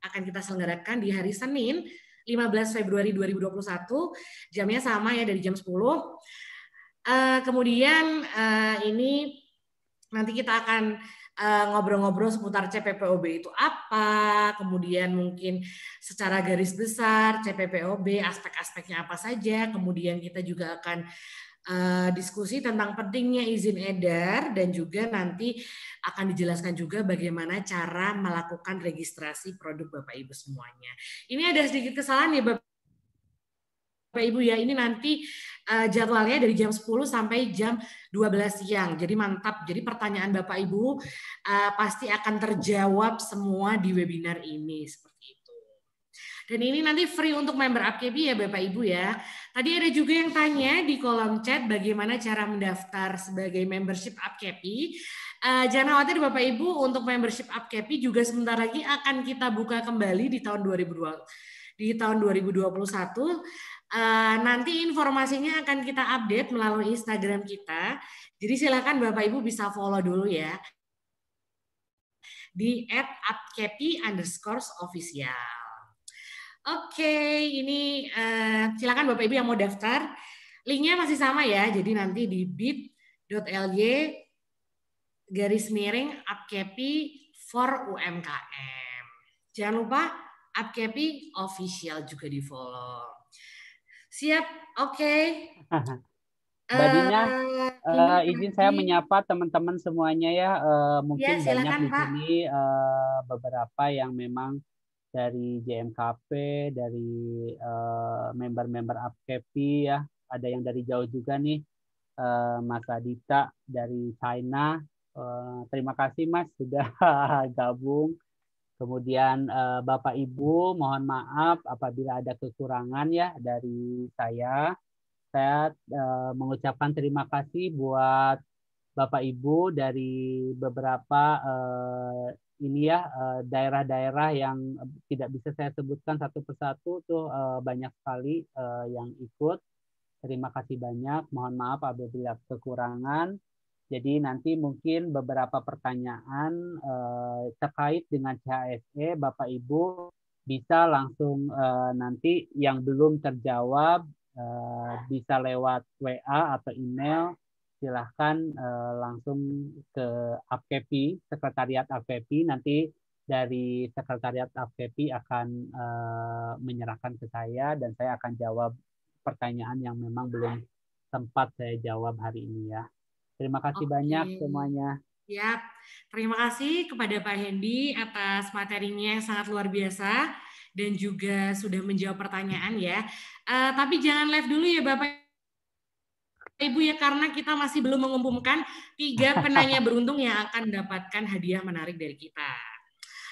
akan kita selenggarakan di hari Senin 15 Februari 2021. Jamnya sama ya, dari jam 10. Kemudian ini nanti kita akan ngobrol-ngobrol seputar CPPOB itu apa, kemudian mungkin secara garis besar CPPOB aspek-aspeknya apa saja, kemudian kita juga akan diskusi tentang pentingnya izin edar, dan juga nanti akan dijelaskan juga bagaimana cara melakukan registrasi produk Bapak Ibu semuanya. Ini ada sedikit kesalahan ya Bapak Ibu ya, ini nanti jadwalnya dari jam 10 sampai jam 12 siang. Jadi mantap. Jadi pertanyaan Bapak Ibu pasti akan terjawab semua di webinar ini, seperti itu. Dan ini nanti free untuk member UpKepi ya Bapak Ibu ya. Tadi ada juga yang tanya di kolom chat bagaimana cara mendaftar sebagai membership UpKepi. Jangan khawatir Bapak Ibu, untuk membership UpKepi juga sebentar lagi akan kita buka kembali di tahun 2021. Nanti informasinya akan kita update melalui Instagram kita. Jadi silakan Bapak Ibu bisa follow dulu ya di @upkepi_official. Oke, ini silakan Bapak Ibu yang mau daftar. Linknya masih sama ya. Jadi nanti di bit.ly/upkepi for UMKM. Jangan lupa UpKepi official juga di follow. Siap, oke. Mbak Dina, izin saya menyapa teman-teman semuanya ya. Mungkin ya, silakan, banyak di Pak. sini beberapa yang memang dari JMKP, dari member-member UpKepi ya. Ada yang dari jauh juga nih, Mas Adita dari China. Terima kasih Mas sudah gabung. Kemudian Bapak Ibu, mohon maaf apabila ada kekurangan ya dari saya. Saya mengucapkan terima kasih buat Bapak Ibu dari beberapa ini ya daerah-daerah yang tidak bisa saya sebutkan satu persatu tuh banyak sekali yang ikut. Terima kasih banyak. Mohon maaf apabila kekurangan. Jadi nanti mungkin beberapa pertanyaan terkait dengan CHSE, Bapak Ibu bisa langsung nanti yang belum terjawab bisa lewat WA atau email. Silahkan langsung ke UpKepi, Sekretariat UpKepi. Nanti dari Sekretariat UpKepi akan menyerahkan ke saya dan saya akan jawab pertanyaan yang memang belum sempat saya jawab hari ini ya. Terima kasih banyak semuanya. Siap. Terima kasih kepada Pak Hendy atas materinya yang sangat luar biasa dan juga sudah menjawab pertanyaan ya. Tapi jangan live dulu ya Bapak Ibu ya, karena kita masih belum mengumumkan 3 penanya beruntung yang akan mendapatkan hadiah menarik dari kita.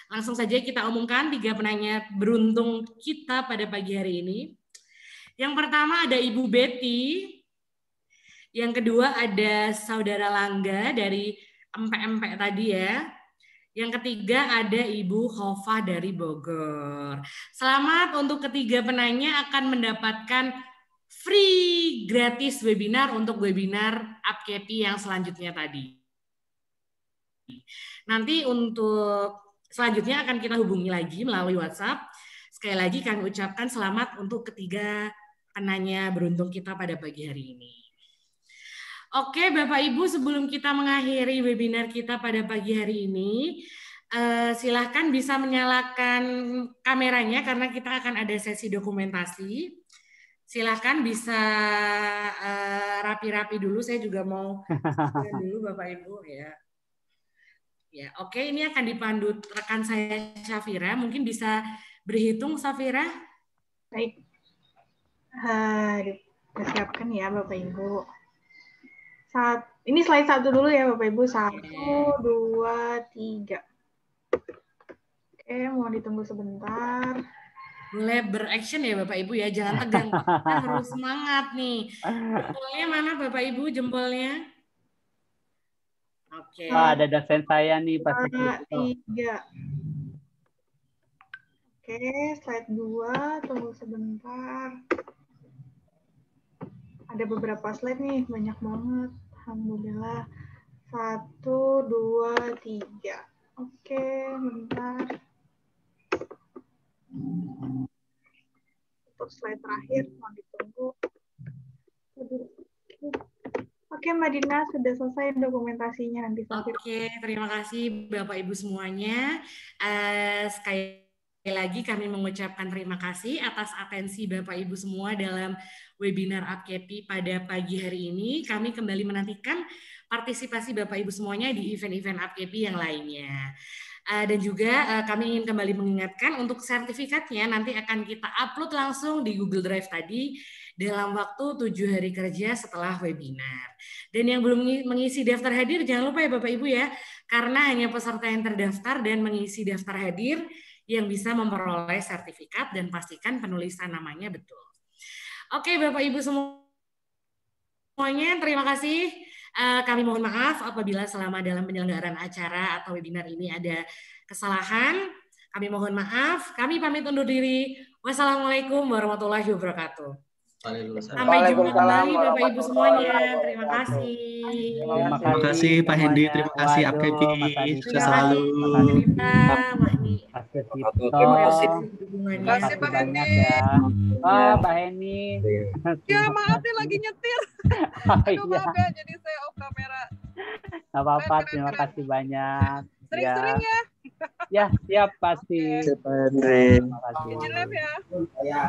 Langsung saja kita umumkan 3 penanya beruntung kita pada pagi hari ini. Yang pertama ada Ibu Betty. Yang kedua ada Saudara Langga dari empek-empek tadi ya. Yang ketiga ada Ibu Khofah dari Bogor. Selamat untuk ketiga penanya akan mendapatkan free gratis webinar untuk webinar UpKepi yang selanjutnya tadi. Nanti untuk selanjutnya akan kita hubungi lagi melalui WhatsApp. Sekali lagi kami ucapkan selamat untuk ketiga penanya beruntung kita pada pagi hari ini. Oke, Bapak Ibu, sebelum kita mengakhiri webinar kita pada pagi hari ini, silahkan bisa menyalakan kameranya karena kita akan ada sesi dokumentasi. Silahkan bisa rapi-rapi dulu, saya juga mau dulu Bapak Ibu ya. Ya, oke, ini akan dipandu rekan saya Syafira. Mungkin bisa berhitung Syafira. Baik. Dipersiapkan ya Bapak Ibu. Ini slide 1 dulu ya Bapak Ibu. 1, 2, 3. Oke, mau ditunggu sebentar. Boleh beraction ya Bapak Ibu ya, jangan tegang. Kita harus semangat nih. Jempolnya mana Bapak Ibu, jempolnya? Oke. Ada dosen saya nih pasti. 3. Oke, slide 2, tunggu sebentar. Ada beberapa slide nih, banyak banget. Alhamdulillah. 1, 2, 3. Oke, bentar. Untuk slide terakhir, mohon ditunggu. Oke, Mbak Dina, sudah selesai dokumentasinya. Nanti Oke, terima kasih Bapak Ibu semuanya. Sekali lagi kami mengucapkan terima kasih atas atensi Bapak Ibu semua dalam webinar APKEPI pada pagi hari ini. Kami kembali menantikan partisipasi Bapak Ibu semuanya di event-event APKEPI yang lainnya. Dan juga kami ingin kembali mengingatkan untuk sertifikatnya nanti akan kita upload langsung di Google Drive tadi dalam waktu 7 hari kerja setelah webinar. Dan yang belum mengisi daftar hadir jangan lupa ya Bapak Ibu ya, karena hanya peserta yang terdaftar dan mengisi daftar hadir yang bisa memperoleh sertifikat dan pastikan penulisan namanya betul. Oke Bapak Ibu semuanya, terima kasih. Kami mohon maaf apabila selama dalam penyelenggaraan acara atau webinar ini ada kesalahan. Kami mohon maaf. Kami pamit undur diri. Wassalamualaikum warahmatullahi wabarakatuh. Sampai jumpa kembali Bapak Ibu semuanya. Terima kasih. Terima kasih Pak Hendy. Terima kasih APKEPI. Sukses selalu. Terima kasih Pak Hendy. Pak Hendy. Ya maaf nih lagi nyetir. Aduh maaf ya, jadi saya off kamera. Nggak apa-apa, terima kasih banyak. Sering-sering ya. Ya, siap pasti. Terima kasih. Izin live ya. Ya.